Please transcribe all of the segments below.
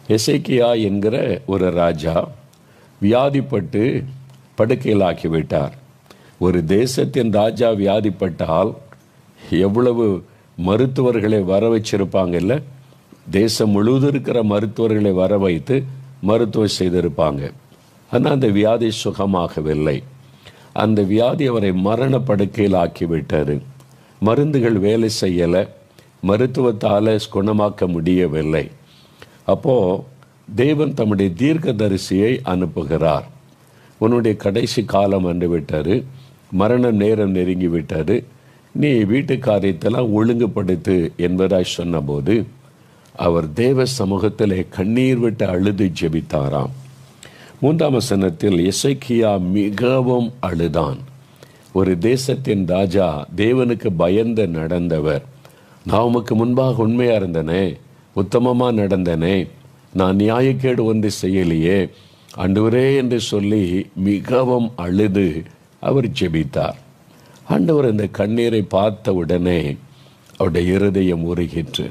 எசேக்கியா என்கிற ஒரு ராஜா வியாதிப்பட்டு படுக்கையில் ஆக்கிவிட்டார். ஒரு தேசத்தின் ராஜா வியாதிப்பட்டால் எவ்வளவு மருத்துவர்களை வர வச்சிருப்பாங்கல்ல. தேசம் முழுவதும் இருக்கிற மருத்துவர்களை வர வைத்து மருத்துவம் செய்திருப்பாங்க. ஆனால் அந்த வியாதி சுகமாகவில்லை. அந்த வியாதி அவரை மரண படுக்கையில் ஆக்கிவிட்டார். மருந்துகள் வேலை செய்யலை, மருத்துவத்தால் குணமாக்க முடியவில்லை. அப்போது தேவன் தம்முடைய தீர்க்கதரிசியை அனுப்புகிறார். உன்னுடைய கடைசி காலம் வந்து விட்டார், மரண நேரம் நெருங்கி விட்டார், நீ வீட்டு காரியத்தெல்லாம் ஒழுங்குபடுத்து என்பதாய் சொன்னபோது அவர் தேவ சமூகத்தில் கண்ணீர் விட்டு அழுது ஜெபித்தாராம். 3ஆம் வசனத்தில் எசேக்கியா மிகவும் அழுதான். ஒரு தேசத்தின் ராஜா, தேவனுக்கு பயந்து நடந்தவர். நான் உமக்கு முன்பாக உண்மையாக இருந்தனே, உத்தமமாக நடந்தனே, நான் நியாயக்கேடு ஒன்று செய்யலையே ஆண்டவரே என்று சொல்லி மிகவும் அழுது அவர் ஜெபித்தார். ஆண்டவர் இந்த கண்ணீரை பார்த்த உடனே அவருடைய இருதயம் உருகிற்று.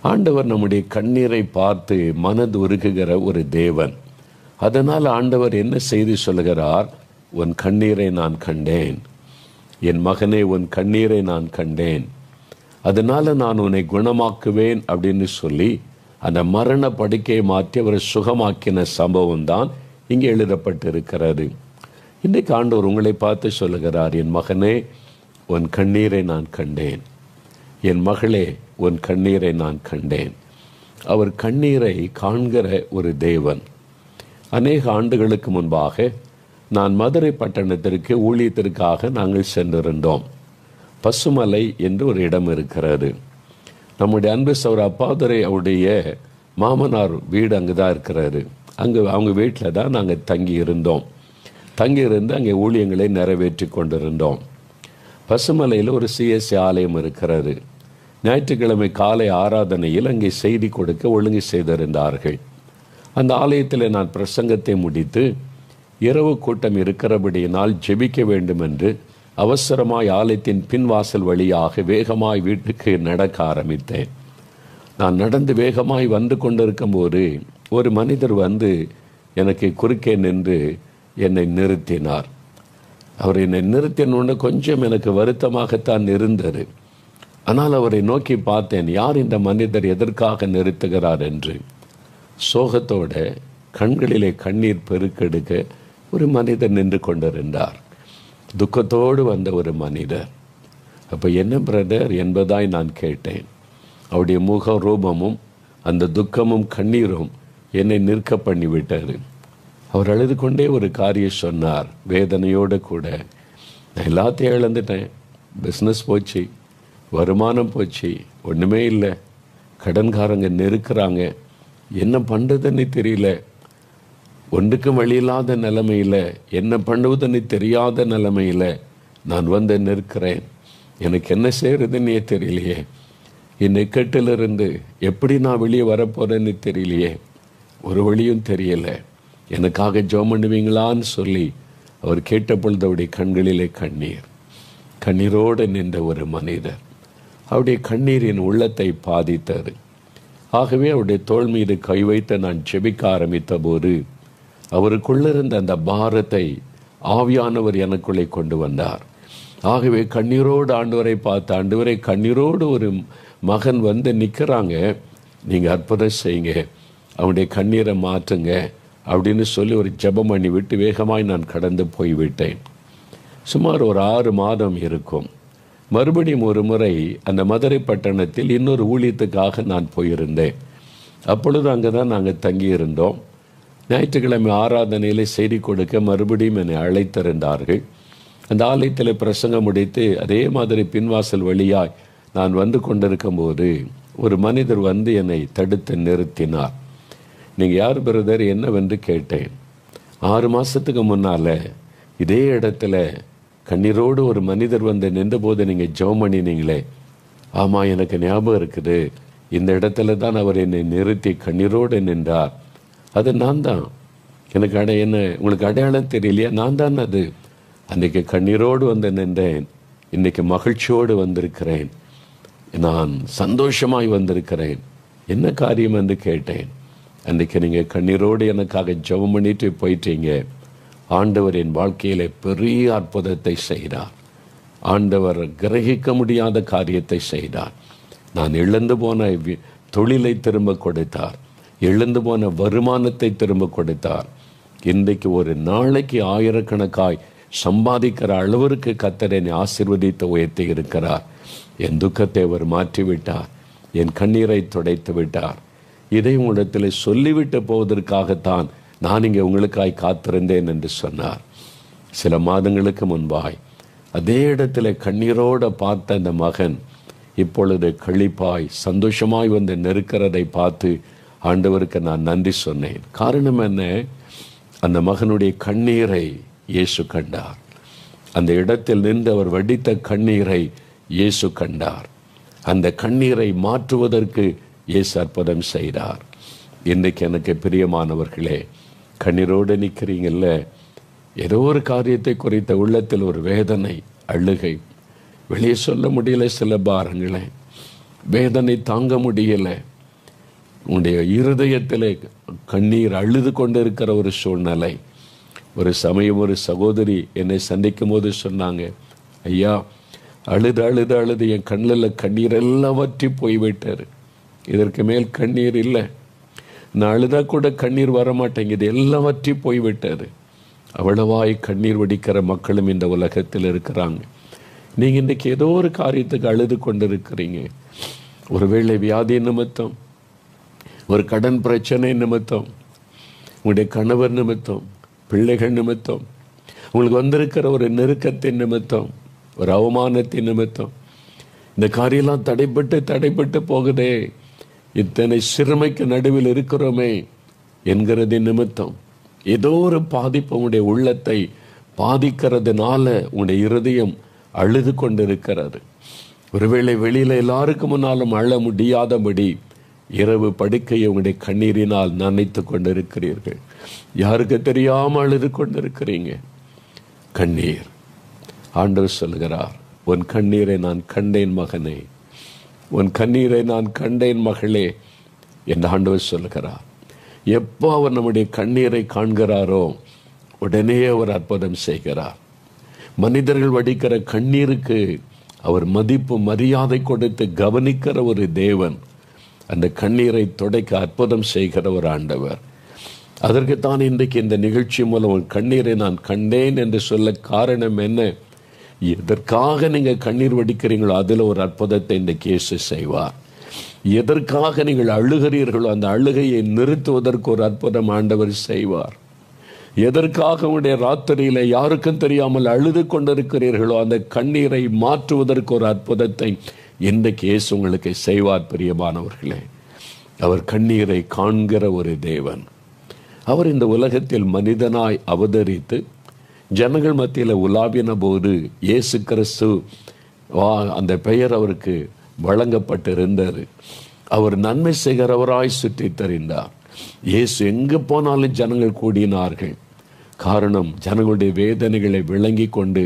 ஆண்டவர் நம்முடைய கண்ணீரை பார்த்து மனது உருகுகிற ஒரு தேவன். அதனால் ஆண்டவர் என்ன செய்தி சொல்கிறார்? உன் கண்ணீரை நான் கண்டேன், என் மகனே, உன் கண்ணீரை நான் கண்டேன், அதனால் நான் உன்னை குணமாக்குவேன் அப்படின்னு சொல்லி அந்த மரண படுக்கையை மாற்றி அவரை சுகமாக்கின சம்பவம் தான் இங்கே எழுதப்பட்டிருக்கிறது. இன்றைக்கு ஆண்டவர் உங்களை பார்த்து சொல்லுகிறார், என் மகனே, உன் கண்ணீரை நான் கண்டேன், என் மகளே, உன் கண்ணீரை நான் கண்டேன். அவர் கண்ணீரை காண்கிற ஒரு தேவன். அநேக ஆண்டுகளுக்கு முன்பாக நான் மதுரை பட்டணத்திற்கு ஊழியத்திற்காக நாங்கள் சென்றிருந்தோம். பசுமலை என்று ஒரு இடம் இருக்கிறது. நம்முடைய அன்பு சௌர அப்பாதுரை அவருடைய மாமனார் வீடு அங்கே தான் இருக்கிறாரு. அவங்க வீட்டில் தான் நாங்கள் தங்கியிருந்து அங்கே ஊழியங்களை நிறைவேற்றி கொண்டிருந்தோம். பசுமலையில் ஒரு சிஎஸ்சி ஆலயம் இருக்கிறது. ஞாயிற்றுக்கிழமை காலை ஆராதனையில் அங்கே செய்தி கொடுக்க ஒழுங்கு செய்திருந்தார்கள். அந்த ஆலயத்தில் நான் பிரசங்கத்தை முடித்து இரவு கூட்டம் இருக்கிறபடியினால் ஜெபிக்க வேண்டும் என்று அவசரமாய் ஆலயத்தின் பின்வாசல் வழியாக வேகமாய் வீட்டுக்கு நடக்க ஆரம்பித்தேன். நான் நடந்து வேகமாய் வந்து கொண்டிருக்கும் போது ஒரு மனிதர் வந்து எனக்கு குறுக்கே நின்று என்னை நிறுத்தினார். அவர் என்னை நிறுத்தினோன்னு கொஞ்சம் எனக்கு வருத்தமாகத்தான் இருந்தது. ஆனால் அவரை நோக்கி பார்த்தேன், யார் இந்த மனிதர், எதற்காக நிறுத்துகிறார் என்று. சோகத்தோட கண்களிலே கண்ணீர் பெருக்கெடுக்க ஒரு மனிதர் நின்று கொண்டிருந்தார். துக்கத்தோடு வந்த ஒரு மனிதர். அப்போ என்ன பிரதர் என்பதாய் நான் கேட்டேன். அவருடைய முக ரூபமும் அந்த துக்கமும் கண்ணீரும் என்னை நிற்க பண்ணிவிட்டார். அவர் அழுது கொண்டே ஒரு காரியம் சொன்னார், வேதனையோடு கூட. நான் எல்லாத்தையும் இழந்துட்டேன், பிஸ்னஸ் போச்சு, வருமானம் போச்சு, ஒன்றுமே இல்லை, கடன்காரங்க நெருக்கிறாங்க, என்ன பண்ணுறதுன்னு தெரியல, ஒன்றுக்கும் வழியில்லாத நிலைமையில், என்ன பண்ணுவதுன்னு தெரியாத நிலைமையில் நான் வந்து நிற்கிறேன். எனக்கு என்ன செய்கிறதுன்னே தெரியலையே, என் இக்கட்டிலிருந்து எப்படி நான் வெளியே வரப்போகிறேன்னு தெரியலையே, ஒரு வழியும் தெரியலை, எனக்காக ஜெபம் பண்ணுவீங்களான்னு சொல்லி அவர் கேட்டபொழுது அவருடைய கண்களிலே கண்ணீரோடு நின்ற ஒரு மனிதர். அவருடைய கண்ணீரின் உள்ளத்தை பாதித்தது. ஆகவே அவருடைய தோள் மீது கை வைத்து நான் ஜெபிக்க ஆரம்பித்த போது அவருக்குள்ளிருந்த அந்த பாரத்தை ஆவியானவர் எனக்குள்ளே கொண்டு வந்தார். ஆகவே கண்ணீரோடு ஆண்டவரை பார்த்து, ஆண்டவரை, கண்ணீரோடு ஒரு மகன் வந்து நிற்கிறாங்க, நீங்கள் அற்புதம் செய்யுங்க, அவனுடைய கண்ணீரை மாற்றுங்க அப்படின்னு சொல்லி ஒரு ஜெபம் பண்ணி விட்டு வேகமாய் நான் கடந்து போய்விட்டேன். சுமார் ஒரு 6 மாதம் இருக்கும். மறுபடியும் ஒரு முறை அந்த மதுரை பட்டணத்தில் இன்னொரு ஊழியத்துக்காக நான் போயிருந்தேன். அப்பொழுது அங்கே தான் நாங்கள் தங்கியிருந்தோம். ஞாயிற்றுக்கிழமை ஆராதனையில் செய்தி கொடுக்க மறுபடியும் என்னை அழைத்திருந்தார்கள். அந்த ஆலயத்தில் பிரசங்கம் முடித்து அதே மாதிரி பின்வாசல் வழியாய் நான் வந்து கொண்டிருக்கும் போது ஒரு மனிதர் வந்து என்னை தடுத்து நிறுத்தினார். நீங்கள் யார் பிரதர் என்னவென்று கேட்டேன். 6 மாதத்துக்கு முன்னால் இதே இடத்துல கண்ணீரோடு ஒரு மனிதர் வந்து நின்றபோது நீங்கள் ஜெபம் பண்ணினீங்களே. ஆமாம், எனக்கு ஞாபகம் இருக்குது, இந்த இடத்துல தான் அவர் என்னை நிறுத்தி கண்ணீரோடு நின்றார். அது நான் தான். எனக்கு என்ன உங்களுக்கு அடையாளம் தெரியலையா? நான் தான் அது. அன்றைக்கு கண்ணீரோடு வந்து நின்றேன், இன்றைக்கு மகிழ்ச்சியோடு வந்திருக்கிறேன், நான் சந்தோஷமாய் வந்திருக்கிறேன், என்ன காரியம் என்று கேட்டேன். அன்றைக்கு நீங்கள் கண்ணீரோடு எனக்காக ஜெபம் பண்ணிட்டு போயிட்டீங்க. ஆண்டவர் என் வாழ்க்கையில பெரிய அற்புதத்தை செய்தார். ஆண்டவர் கிரகிக்க முடியாத காரியத்தை செய்தார். நான் இழந்து போன தொழிலை திரும்ப கொடுத்தார். இழந்து போன வருமானத்தை திரும்ப கொடுத்தார். இன்றைக்கு ஒரு நாளைக்கு ஆயிரக்கணக்காய் சம்பாதிக்கிற அளவிற்கு கர்த்தர் என்னை ஆசீர்வதித்து உயர்த்தி இருக்கிறார். என் துக்கத்தை அவர் மாற்றிவிட்டார். என் கண்ணீரை துடைத்து விட்டார். இதை உங்களிடத்தில் சொல்லிவிட்டு போவதற்காகத்தான் நான் இங்கே உங்களுக்காய் காத்திருந்தேன் என்று சொன்னார். சில மாதங்களுக்கு முன்பாய் அதே இடத்துல கண்ணீரோடு பார்த்த அந்த மகன் இப்பொழுது களிப்பாய் சந்தோஷமாய் வந்து நெருக்கிறதை பார்த்து ஆண்டவருக்கு நான் நன்றி சொன்னேன். காரணம் என்ன? அந்த மகனுடைய கண்ணீரை இயேசு கண்டார். அந்த இடத்தில் நின்று அவர் வடித்த கண்ணீரை இயேசு கண்டார். அந்த கண்ணீரை மாற்றுவதற்கு இயேசு அற்புதம் செய்தார். இன்றைக்கு எனக்கு பிரியமானவர்களே, கண்ணீரோடு நிற்கிறீங்கல்ல, ஏதோ ஒரு காரியத்தை குறித்த உள்ளத்தில் ஒரு வேதனை, அழுகை, வெளியே சொல்ல முடியல, சில பாரங்களே வேதனை தாங்க முடியல, உன்னுடைய இருதயத்தில் கண்ணீர் அழுது கொண்டிருக்கிற ஒரு சூழ்நிலை. ஒரு சமயம் ஒரு சகோதரி என்னை சந்திக்கும் போது சொன்னாங்க, ஐயா, அழுது அழுது அழுது என் கண்ணில் கண்ணீர் எல்லாம் வற்றி போய்விட்டார். இதற்கு மேல் கண்ணீர் இல்லை. நான் அழுதா கூட கண்ணீர் வரமாட்டேங்குது, எல்லாம் வற்றி போய்விட்டார். அவ்வளவாய் கண்ணீர் வடிக்கிற மக்களும் இந்த உலகத்தில் இருக்கிறாங்க. நீங்கள் இன்றைக்கி ஏதோ ஒரு காரியத்துக்கு அழுது கொண்டு இருக்கிறீங்க. ஒருவேளை வியாதி நிமித்தம், ஒரு கடன் பிரச்சனை நிமித்தம், உங்களுடைய கணவர் நிமித்தம், பிள்ளைகள் நிமித்தம், உங்களுக்கு வந்திருக்கிற ஒரு நெருக்கத்தின் நிமித்தம், ஒரு அவமானத்தின் நிமித்தம், இந்த காரியெல்லாம் தடைப்பட்டு போகுதே, இத்தனை சிறுமைக்கு நடுவில் இருக்கிறோமே என்கிறதின் நிமித்தம் ஏதோ ஒரு பாதிப்பு உங்களுடைய உள்ளத்தை பாதிக்கிறதுனால உங்களுடைய இருதயம் அழுது கொண்டிருக்கிறது. ஒருவேளை வெளியில் எல்லாருக்கும் முன்னாலும் அழ முடியாதபடி இரவு படுக்கையை உங்களுடைய கண்ணீரினால் நனைத்து கொண்டிருக்கிறீர்கள். யாருக்கு தெரியாமல் அழுது கொண்டிருக்கிறீங்க. கண்ணீர். ஆண்டவர் சொல்கிறார், உன் கண்ணீரை நான் கண்டேன் மகனே, உன் கண்ணீரை நான் கண்டேன் மகளே என்று ஆண்டவர் சொல்கிறார். எப்போ அவர் நம்முடைய கண்ணீரை காண்கிறாரோ உடனே அவர் அற்புதம் செய்கிறார். மனிதர்கள் வடிக்கிற கண்ணீருக்கு அவர் மதிப்பு மரியாதை கொடுத்து கவனிக்கிற ஒரு தேவன். அந்த கண்ணீரை துடைக்க அற்புதம் செய்கிற ஒரு ஆண்டவர். அதற்குத்தான் இன்றைக்கு இந்த நிகழ்ச்சி மூலம் உன் கண்ணீரை நான் கண்டேன் என்று சொல்ல காரணம் என்ன? எதற்காக நீங்கள் கண்ணீர் வடிக்கிறீங்களோ அதில் ஒரு அற்புதத்தை இன்றைக்கு இயேசு செய்வார். எதற்காக நீங்கள் அழுகிறீர்களோ அந்த அழுகையை நிறுத்துவதற்கு ஒரு அற்புதம் ஆண்டவர் செய்வார். எதற்காக உங்களுடைய ராத்திரியில யாருக்கும் தெரியாமல் அழுது கொண்டிருக்கிறீர்களோ அந்த கண்ணீரை மாற்றுவதற்கு ஒரு அற்புதத்தை இன்றைக்கு இயேசு உங்களுக்கு செய்வார். பிரியமானவர்களே, அவர் கண்ணீரை காண்கிற ஒரு தேவன். அவர் இந்த உலகத்தில் மனிதனாய் அவதரித்து ஜனங்கள் மத்தியில் உலாவின போது இயேசு கிறிஸ்து அந்த பெயர் அவருக்கு வழங்கப்பட்டிருந்தது. அவர் நன்மை செய்கிறவராய் சுற்றி தெரிந்தார். இயேசு எங்கு போனாலும் ஜனங்கள் கூடினார்கள். காரணம், ஜனங்களுடைய வேதனைகளை விளங்கி கொண்டு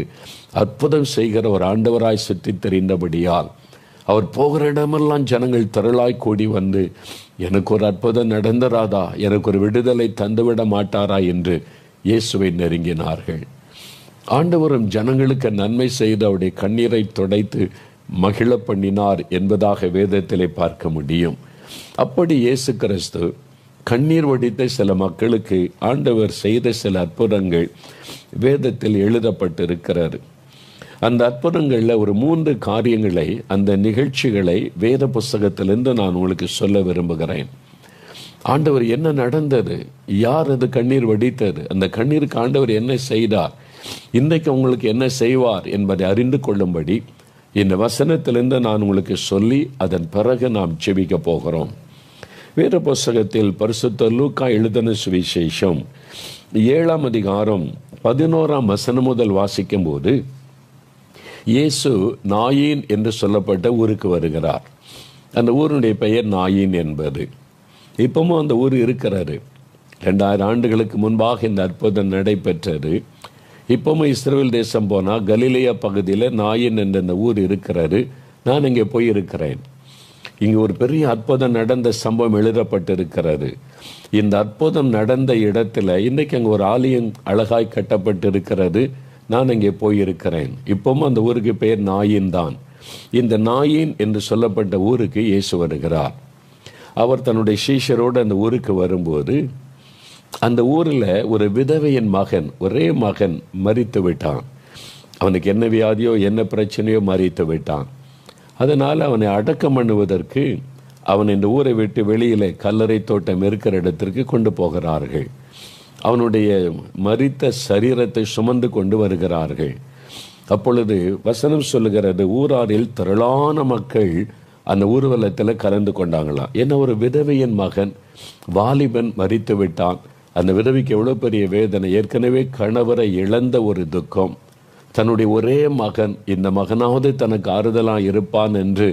அற்புதம் செய்கிற ஒரு ஆண்டவராய் சுற்றி தெரிந்தபடியால் அவர் போகிற இடமெல்லாம் ஜனங்கள் திரளாய் கூடி வந்து, எனக்கு ஒரு அற்புதம் நடந்தராதா, எனக்கு ஒரு விடுதலை தந்துவிட மாட்டாரா என்று இயேசுவை நெருங்கினார்கள். ஆண்டவரும் ஜனங்களுக்கு நன்மை செய்து அவருடைய கண்ணீரை துடைத்து மகிழ பண்ணினார் என்பதாக வேதத்திலே பார்க்க முடியும். அப்படி இயேசு கிறிஸ்து கண்ணீர் வடித்த சில மக்களுக்கு ஆண்டவர் செய்த சில அற்புதங்கள் வேதத்தில் எழுதப்பட்டிருக்கிறார். அந்த அற்புதங்களில் ஒரு 3 காரியங்களை, அந்த நிகழ்ச்சிகளை வேத புஸ்தகத்திலிருந்து நான் உங்களுக்கு சொல்ல விரும்புகிறேன். ஆண்டவர் என்ன நடந்தது, யார் அது கண்ணீர் வடித்தது, அந்த கண்ணீருக்கு ஆண்டவர் என்ன செய்தார், இன்றைக்கு உங்களுக்கு என்ன செய்வார் என்பதை அறிந்து கொள்ளும்படி இந்த வசனத்திலிருந்து நான் உங்களுக்கு சொல்லி அதன் பிறகு நாம் ஜெபிக்க போகிறோம். வேத புஸ்தகத்தில் பரிசுத்த லூக்கா எழுதின சுவிசேஷம் 7ஆம் அதிகாரம் 11ஆம் வசனம் முதல் வாசிக்கும் போது, இயேசு நாயின் என்று சொல்லப்பட்ட ஊருக்கு வருகிறார். அந்த ஊருடைய பெயர் நாயின் என்பது. இப்பவும் அந்த ஊர் இருக்கிறாரு. 2000 ஆண்டுகளுக்கு முன்பாக இந்த அற்புதம் நடைபெற்றது. இப்பவும் இஸ்ரவேல் தேசம் போனால் கலிலேயா பகுதியில் நாயின் என்ற இந்த ஊர் இருக்கிறாரு. நான் இங்கே போயிருக்கிறேன். இங்கு ஒரு பெரிய அற்புதம் நடந்த சம்பவம் எழுதப்பட்டிருக்கிறது. இந்த அற்புதம் நடந்த இடத்துல இன்றைக்கு அங்கே ஒரு ஆலயம் அழகாய் கட்டப்பட்டிருக்கிறது. நான் அங்கே போயிருக்கிறேன். இப்பவும் அந்த ஊருக்கு பெயர் நாயின் தான். இந்த நாயின் என்று சொல்லப்பட்ட ஊருக்கு இயேசு வருகிறார். அவர் தன்னுடைய சீஷரோடு அந்த ஊருக்கு வரும்போது அந்த ஊரில் ஒரு விதவையின் மகன், ஒரே மகன் மரித்து விட்டான். அவனுக்கு என்ன வியாதியோ என்ன பிரச்சனையோ மரித்து விட்டான். அதனால் அவனை அடக்கம் பண்ணுவதற்கு அவன் இந்த ஊரை விட்டு வெளியிலே கல்லறை தோட்டம் இருக்கிற இடத்திற்கு கொண்டு போகிறார்கள். அவனுடைய மரித்த சரீரத்தை சுமந்து கொண்டு வருகிறார்கள். அப்பொழுது வசனம் சொல்லுகிறது, ஊராரில் திரளான மக்கள் அந்த ஊர்வலத்தில் கலந்து கொண்டாங்களாம். ஏன்னா ஒரு விதவையின் மகன், வாலிபன் மரித்து விட்டான். அந்த விதவைக்கு எவ்வளோ பெரிய வேதனை. ஏற்கனவே கணவரை இழந்த ஒரு துக்கம். தன்னுடைய ஒரே மகன், இந்த மகனாவது தனக்கு ஆறுதலாக இருப்பான் என்று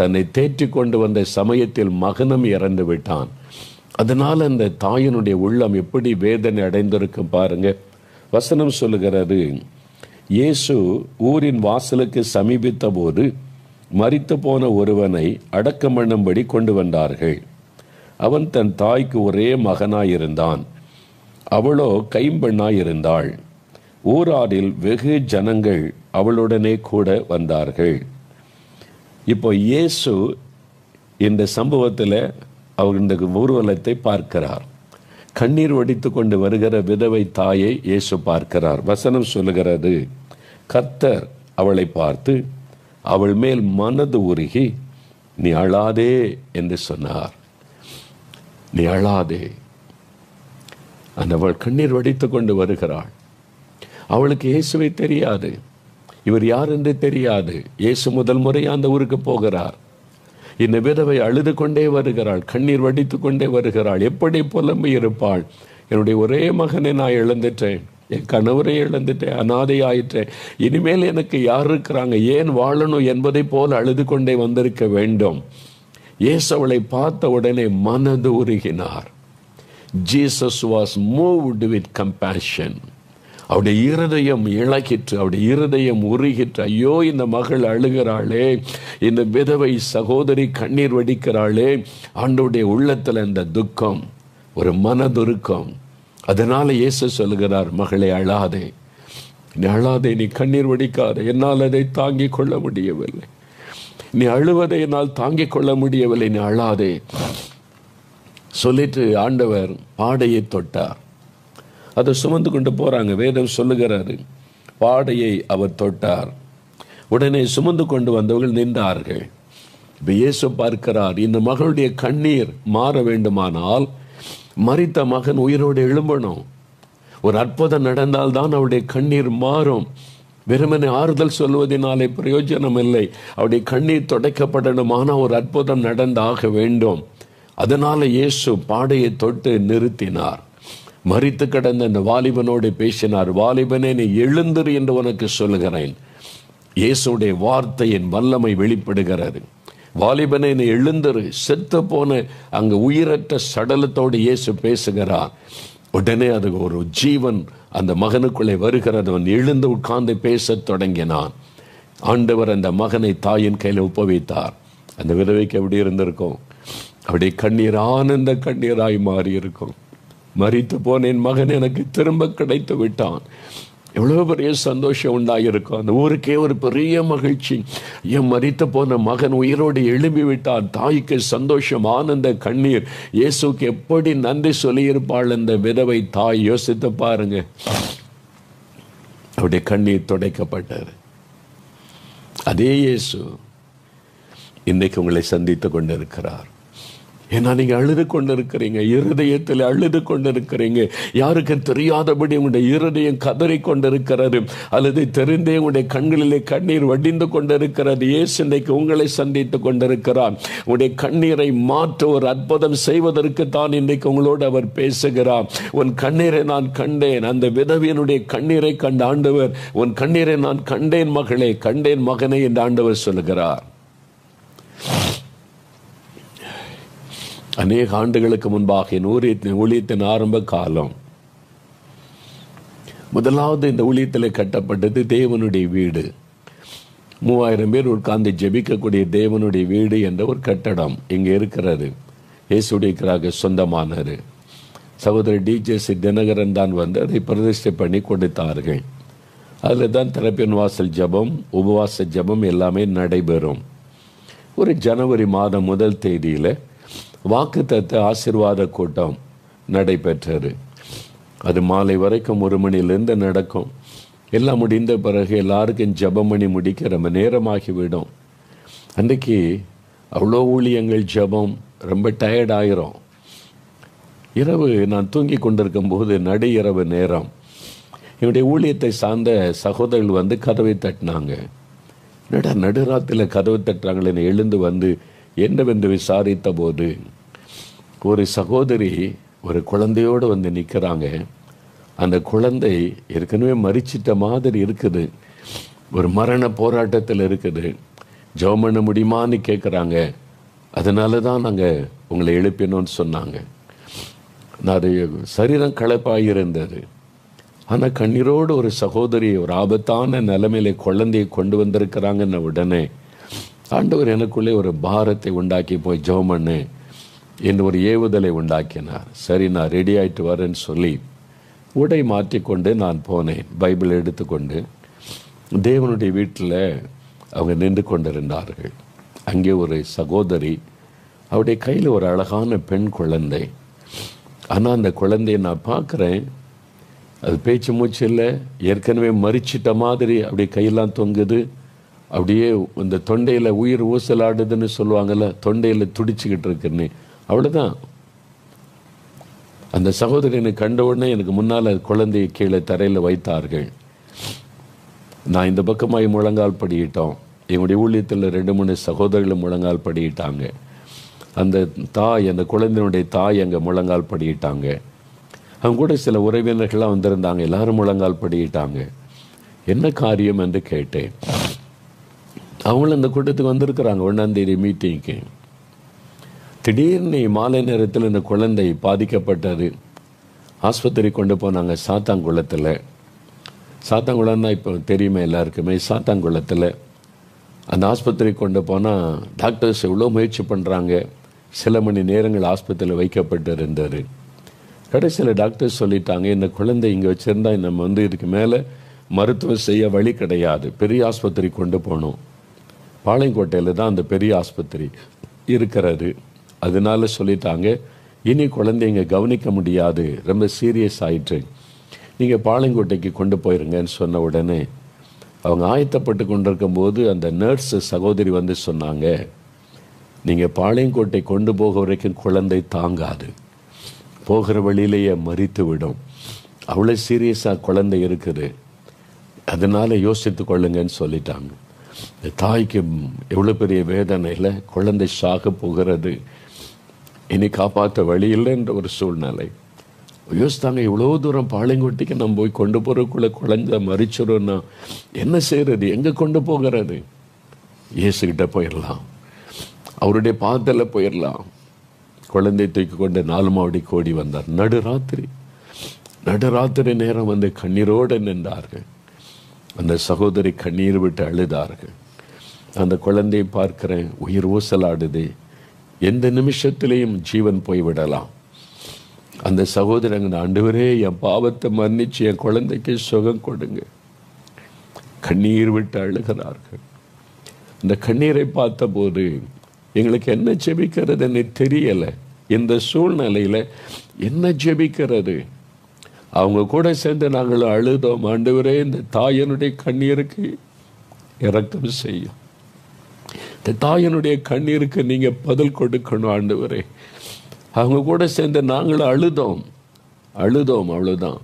தன்னை தேற்றி கொண்டு வந்த சமயத்தில் மகனும் இறந்து விட்டான். அதனால் அந்த தாயினுடைய உள்ளம் எப்படி வேதனை அடைந்திருக்கும் பாருங்க. வசனம் சொல்லுகிறது, இயேசு ஊரின் வாசலுக்கு சமீபித்த போது மரித்து போன ஒருவனை அடக்கம் பண்ணும்படி கொண்டு வந்தார்கள். அவன் தன் தாய்க்கு ஒரே மகனாயிருந்தான். அவளோ கைம்பெண்ணாயிருந்தாள். ஊராரில் வெகு ஜனங்கள் அவளுடனே கூட வந்தார்கள். இப்போ இயேசு இந்த சம்பவத்தில் அவர் இந்த ஊர்வலத்தை பார்க்கிறார். கண்ணீர் வடித்து கொண்டு வருகிற விதவை தாயை இயேசு பார்க்கிறார். வசனம் சொல்லுகிறது, கர்த்தர் அவளை பார்த்து அவள் மேல் மனது உருகி நீ அழாதே என்று சொன்னார். நீ அழாதே. அவள் கண்ணீர் வடித்து கொண்டு வருகிறாள். அவளுக்கு இயேசுவை தெரியாது, இவர் யார் என்று தெரியாது. இயேசு முதல் முறையாக அந்த ஊருக்கு போகிறார். இந்த விதவை அழுது கொண்டே வருகிறாள், கண்ணீர் வடித்து கொண்டே வருகிறாள். எப்படி புலம்பி இருப்பாள், என்னுடைய ஒரே மகனை நான் இழந்துட்டேன், என் கணவரை இழந்துட்டேன், அனாதை ஆயிற்றேன், இனிமேல் எனக்கு யார் இருக்கிறாங்க, ஏன் வாழணும் என்பதை போல் அழுது கொண்டே வந்திருக்க வேண்டும். இயேசு அவளை பார்த்த உடனே மனது உருகினார். Jesus was moved with compassion. அவருடைய இருதயம் இழகிற்று, அவருடைய இருதயம் உருகிற்று. ஐயோ, இந்த மகள் அழுகிறாளே, இந்த விதவை சகோதரி கண்ணீர் வடிக்கிறாளே. ஆண்டவருடைய உள்ளத்தில் இந்த துக்கம், ஒரு மனதுருக்கம். அதனால இயேசு சொல்லுகிறார், மகளே அழாதே, நீ அழாதே, நீ கண்ணீர் வடிக்காதே, என்னால் அதை தாங்கிக் கொள்ள முடியவில்லை, நீ அழுவதை என்னால் தாங்கிக் கொள்ள முடியவில்லை, நீ அழாதே சொல்லிட்டு ஆண்டவர் பாடையை தொட்டார். அதை சுமந்து கொண்டு போறாங்க. வேதம் சொல்லுகிறாரு, பாடையை அவர் தொட்டார். உடனே சுமந்து கொண்டு வந்தவர்கள் நின்றார்கள். இப்ப இயேசு பார்க்கிறார், இந்த மகளுடைய கண்ணீர் மாற வேண்டுமானால் மரித்த மகன் உயிரோடு எழும்பணும். ஒரு அற்புதம் நடந்தால்தான் அவருடைய கண்ணீர் மாறும். வெறுமனே ஆறுதல் சொல்வதனாலே பிரயோஜனம் இல்லை. அவருடைய கண்ணீர் துடைக்கப்படணுமானால் ஒரு அற்புதம் நடந்தாக வேண்டும். அதனால இயேசு பாடையை தொட்டு நிறுத்தினார். மரித்து கிடந்த அந்த வாலிபனோடு பேசினார். வாலிபனே, நீ எழுந்திரு என்று உனக்கு சொல்லுகிறேன். இயேசுடைய வார்த்தையின் வல்லமை வெளிப்படுகிறது. வாலிபனே, நீ எழுந்திரு. செத்து போன அங்கு உயிரற்ற சடலத்தோடு இயேசு பேசுகிறார். உடனே அது ஒரு ஜீவன் அந்த மகனுக்குள்ளே வருகிறது. அவன் எழுந்து உட்கார்ந்து பேச தொடங்கினான். ஆண்டவர் அந்த மகனை தாயின் கையில் ஒப்புவித்தார். அந்த விதவைக்கு எப்படி இருந்திருக்கும்? அப்படியே கண்ணீர் ஆனந்த கண்ணீராய் மாறி இருக்கும். மரித்து போன என் மகன் எனக்கு திரும்ப கிடைத்து விட்டான். எவ்வளவு பெரிய சந்தோஷம் உண்டாயிருக்கும். அந்த ஊருக்கே ஒரு பெரிய மகிழ்ச்சி. என் மரித்து போன மகன் உயிரோடு எழும்பி விட்டான். தாய்க்கு சந்தோஷம், ஆனந்த கண்ணீர். இயேசுக்கு எப்படி நன்றி சொல்லியிருப்பாள் அந்த விதவை தாய். யோசித்து பாருங்க. அவருடைய கண்ணீர் துடைக்கப்பட்டார். அதே இயேசு இன்றைக்கு உங்களை சந்தித்து கொண்டிருக்கிறார். ஏன்னா நீங்க அழுது கொண்டிருக்கிறீங்க, இருதயத்தில் அழுது கொண்டிருக்கிறீங்க. யாருக்கு தெரியாதபடி உங்களுடைய இருதயம் கதறி கொண்டிருக்கிறது, அல்லது தெரிந்தே உங்களுடைய கண்களிலே கண்ணீர் வடிந்து கொண்டிருக்கிறது. இயேசு இன்றைக்கு உங்களை சந்தித்து கொண்டிருக்கிறார். உங்களுடைய கண்ணீரை மாற்ற ஒரு அற்புதம் செய்வதற்கு தான் இன்றைக்கு உங்களோடு அவர் பேசுகிறார். உன் கண்ணீரை நான் கண்டேன். அந்த விதவியனுடைய கண்ணீரை கண்ட ஆண்டவர், உன் கண்ணீரை நான் கண்டேன் மகளே, கண்டேன் மகனே என்று ஆண்டவர் சொல்லுகிறார். அநேக ஆண்டுகளுக்கு முன்பாக என் ஊழியத்தின் ஆரம்ப காலம், முதலாவது இந்த ஊழியத்தில் கட்டப்பட்டது தேவனுடைய வீடு. 3000 பேர் உட்கார்ந்து ஜெபிக்கக்கூடிய தேவனுடைய வீடு என்ற ஒரு கட்டடம் இங்கே இருக்கிறது. இயேசுடைய சொந்தமானது. சகோதரி டிஜேசி தினகரன் தான் வந்து அதை பிரதிஷ்டை பண்ணி கொடுத்தார்கள். அதில் தான் திறப்பின் வாசல் ஜபம், உபவாச ஜபம் எல்லாமே நடைபெறும். ஒரு ஜனவரி மாதம் 1 தேதியில் வாக்குத்தத்த ஆசீர்வாத கூட்டம் நடைபெற்றது. அது மாலை வரைக்கும் 1 மணியிலிருந்து நடக்கும். எல்லாம் முடிந்த பிறகு எல்லாருக்கும் ஜபம் பண்ணி முடிக்க ரொம்ப நேரமாகிவிடும். அன்றைக்கு அவ்வளோ ஊழியங்கள் ஜபம், ரொம்ப டயர்ட் ஆயிரும். இரவு நான் தூங்கி கொண்டிருக்கும் போது நடு இரவு நேரம் என்னுடைய ஊழியத்தை சார்ந்த சகோதரர்கள் வந்து கதவை தட்டினாங்க. நடுராத்திரியில் கதவை தட்டுறாங்களே எழுந்து வந்து என்னவென்று விசாரித்த போது ஒரு சகோதரி ஒரு குழந்தையோடு வந்து நிற்கிறாங்க. அந்த குழந்தை ஏற்கனவே மரிச்சிட்ட மாதிரி இருக்குது, ஒரு மரண போராட்டத்தில் இருக்குது. ஜெபம் பண்ண முடியுமான்னு கேட்குறாங்க. அதனால தான் நாங்கள் உங்களை எழுப்பினோன்னு சொன்னாங்க. நான் சரீரம் களைப்பாயிருந்தது. ஆனால் கண்ணீரோடு ஒரு சகோதரி ஒரு ஆபத்தான நிலைமையில குழந்தையை கொண்டு வந்திருக்கிறாங்கன்ன உடனே ஆண்டவர் எனக்குள்ளே ஒரு பாரத்தை உண்டாக்கி போய் ஜெபம் பண்ணு என்று ஒரு ஏவுதலை உண்டாக்கினார். சரி, நான் ரெடி ஆகிட்டு வரேன்னு சொல்லி உடை மாற்றிக்கொண்டு நான் போனேன். பைபிள் எடுத்துக்கொண்டு தேவனுடைய வீட்டில் அவங்க நின்று கொண்டிருந்தார்கள். அங்கே ஒரு சகோதரி, அவருடைய கையில் ஒரு அழகான பெண் குழந்தை. ஆனால் அந்த குழந்தையை நான் பார்க்குறேன், அது பேச்சு மூச்சு இல்லை, ஏற்கனவே மரிச்சிட்ட மாதிரி அப்படியே கையெல்லாம் தொங்குது. அப்படியே இந்த தொண்டையில் உயிர் ஊசலாடுதுன்னு சொல்லுவாங்கள்ல, தொண்டையில் துடிச்சுக்கிட்டு இருக்குன்னு. அவ்வளோதான். அந்த சகோதரனை கண்ட உடனே எனக்கு முன்னால் குழந்தையை கீழே தரையில் வைத்தார்கள். நான் இந்த பக்கமாய் முழங்கால் படியிட்டோம். எங்களுடைய ஊழியத்தில் 2-3 சகோதரர்களும் முழங்கால் படியிட்டாங்க. அந்த தாய், அந்த குழந்தையினுடைய தாய் அங்கே முழங்கால் படியிட்டாங்க. அவங்க கூட சில உறவினர்கள்லாம் வந்திருந்தாங்க. எல்லாரும் முழங்கால் படியிட்டாங்க. என்ன காரியம் என்று கேட்டேன். அவங்களும் அந்த கூட்டத்துக்கு வந்திருக்கிறாங்க 1ஆம் தேதி மீட்டிங்க்கு. திடீர்னு மாலை நேரத்தில் இந்த குழந்தை பாதிக்கப்பட்டது. ஆஸ்பத்திரி கொண்டு போனாங்க சாத்தாங்குளத்தில். சாத்தாங்குளம்னா இப்போ தெரியுமே எல்லாருக்குமே. சாத்தாங்குளத்தில் அந்த ஆஸ்பத்திரி கொண்டு போனால் டாக்டர்ஸ் எவ்வளோ முயற்சி பண்ணுறாங்க. சில மணி நேரங்கள் ஆஸ்பத்திரியில் வைக்கப்பட்டு இருந்தது. கடைசியில் டாக்டர்ஸ் சொல்லிட்டாங்க, இந்த குழந்தை இங்கே வச்சுருந்தா நம்ம வந்து இதுக்கு மேலே மருத்துவம் செய்ய வழி கிடையாது, பெரிய ஆஸ்பத்திரி கொண்டு போகணும். பாளையங்கோட்டையில் தான் அந்த பெரிய ஆஸ்பத்திரி இருக்கிறது. அதனால சொல்லிட்டாங்க, இனி குழந்தைங்க கவனிக்க முடியாது, ரொம்ப சீரியஸ் ஆயிட்டு, நீங்கள் பாளையங்கோட்டைக்கு கொண்டு போயிருங்கன்னு சொன்ன உடனே அவங்க ஆயத்தப்பட்டு கொண்டிருக்கும் போது அந்த நர்ஸ் சகோதரி வந்து சொன்னாங்க, நீங்கள் பாளையங்கோட்டை கொண்டு போக வரைக்கும் குழந்தை தாங்காது, போகிற வழியிலேயே மரித்து விடும், அவ்வளோ சீரியஸாக குழந்தை இருக்குது, அதனால் யோசித்து கொள்ளுங்கன்னு சொல்லிட்டாங்க. தாய்க்கு எவ்வளோ பெரிய வேதனையில் குழந்தை சாக போகிறது, இனி காப்பாற்ற வழி இல்லைன்ற ஒரு சூழ்நிலை. யோசித்தாங்க, இவ்வளோ தூரம் பாளையங்கோட்டைக்கு நம்ம போய் கொண்டு போகிறக்குள்ளே குழந்தை மறிச்சிடும்னா என்ன செய்கிறது, எங்கே கொண்டு போகிறது? இயேசுகிட்ட போயிடலாம், அவருடைய பாதத்தில் போயிடலாம். குழந்தை தூக்கி கொண்டு 4 மாடி கோடி வந்தார். நடுராத்திரி நேரம் வந்து கண்ணீரோடு நின்றார்கள். அந்த சகோதரி கண்ணீர் விட்டு அழுதார்கள். அந்த குழந்தையை பார்க்கிறேன், உயிர் ஊசலாடுது, எந்த நிமிஷத்திலையும் ஜீவன் போய்விடலாம். அந்த சகோதரங்க, ஆண்டவரே என் பாவத்தை மன்னிச்சு என் குழந்தைக்கு சுகம் கொடுங்க, கண்ணீர் விட்டு அழுகிறார்கள். அந்த கண்ணீரை பார்த்தபோது எங்களுக்கு என்ன ஜெபிக்கிறதுன்னு தெரியலை. இந்த சூழ்நிலையில் என்ன ஜெபிக்கிறது? அவங்க கூட சேர்ந்து நாங்கள் அழுதோம், ஆண்டவரே இந்த தாயனுடைய கண்ணீருக்கு இரக்கம் செய்யும், இந்த தாயனுடைய கண்ணீருக்கு நீங்கள் பதில் கொடுக்கணும் ஆண்டவரே. அவங்க கூட சேர்ந்து நாங்களும் அழுதோம், அவ்வளோதான்.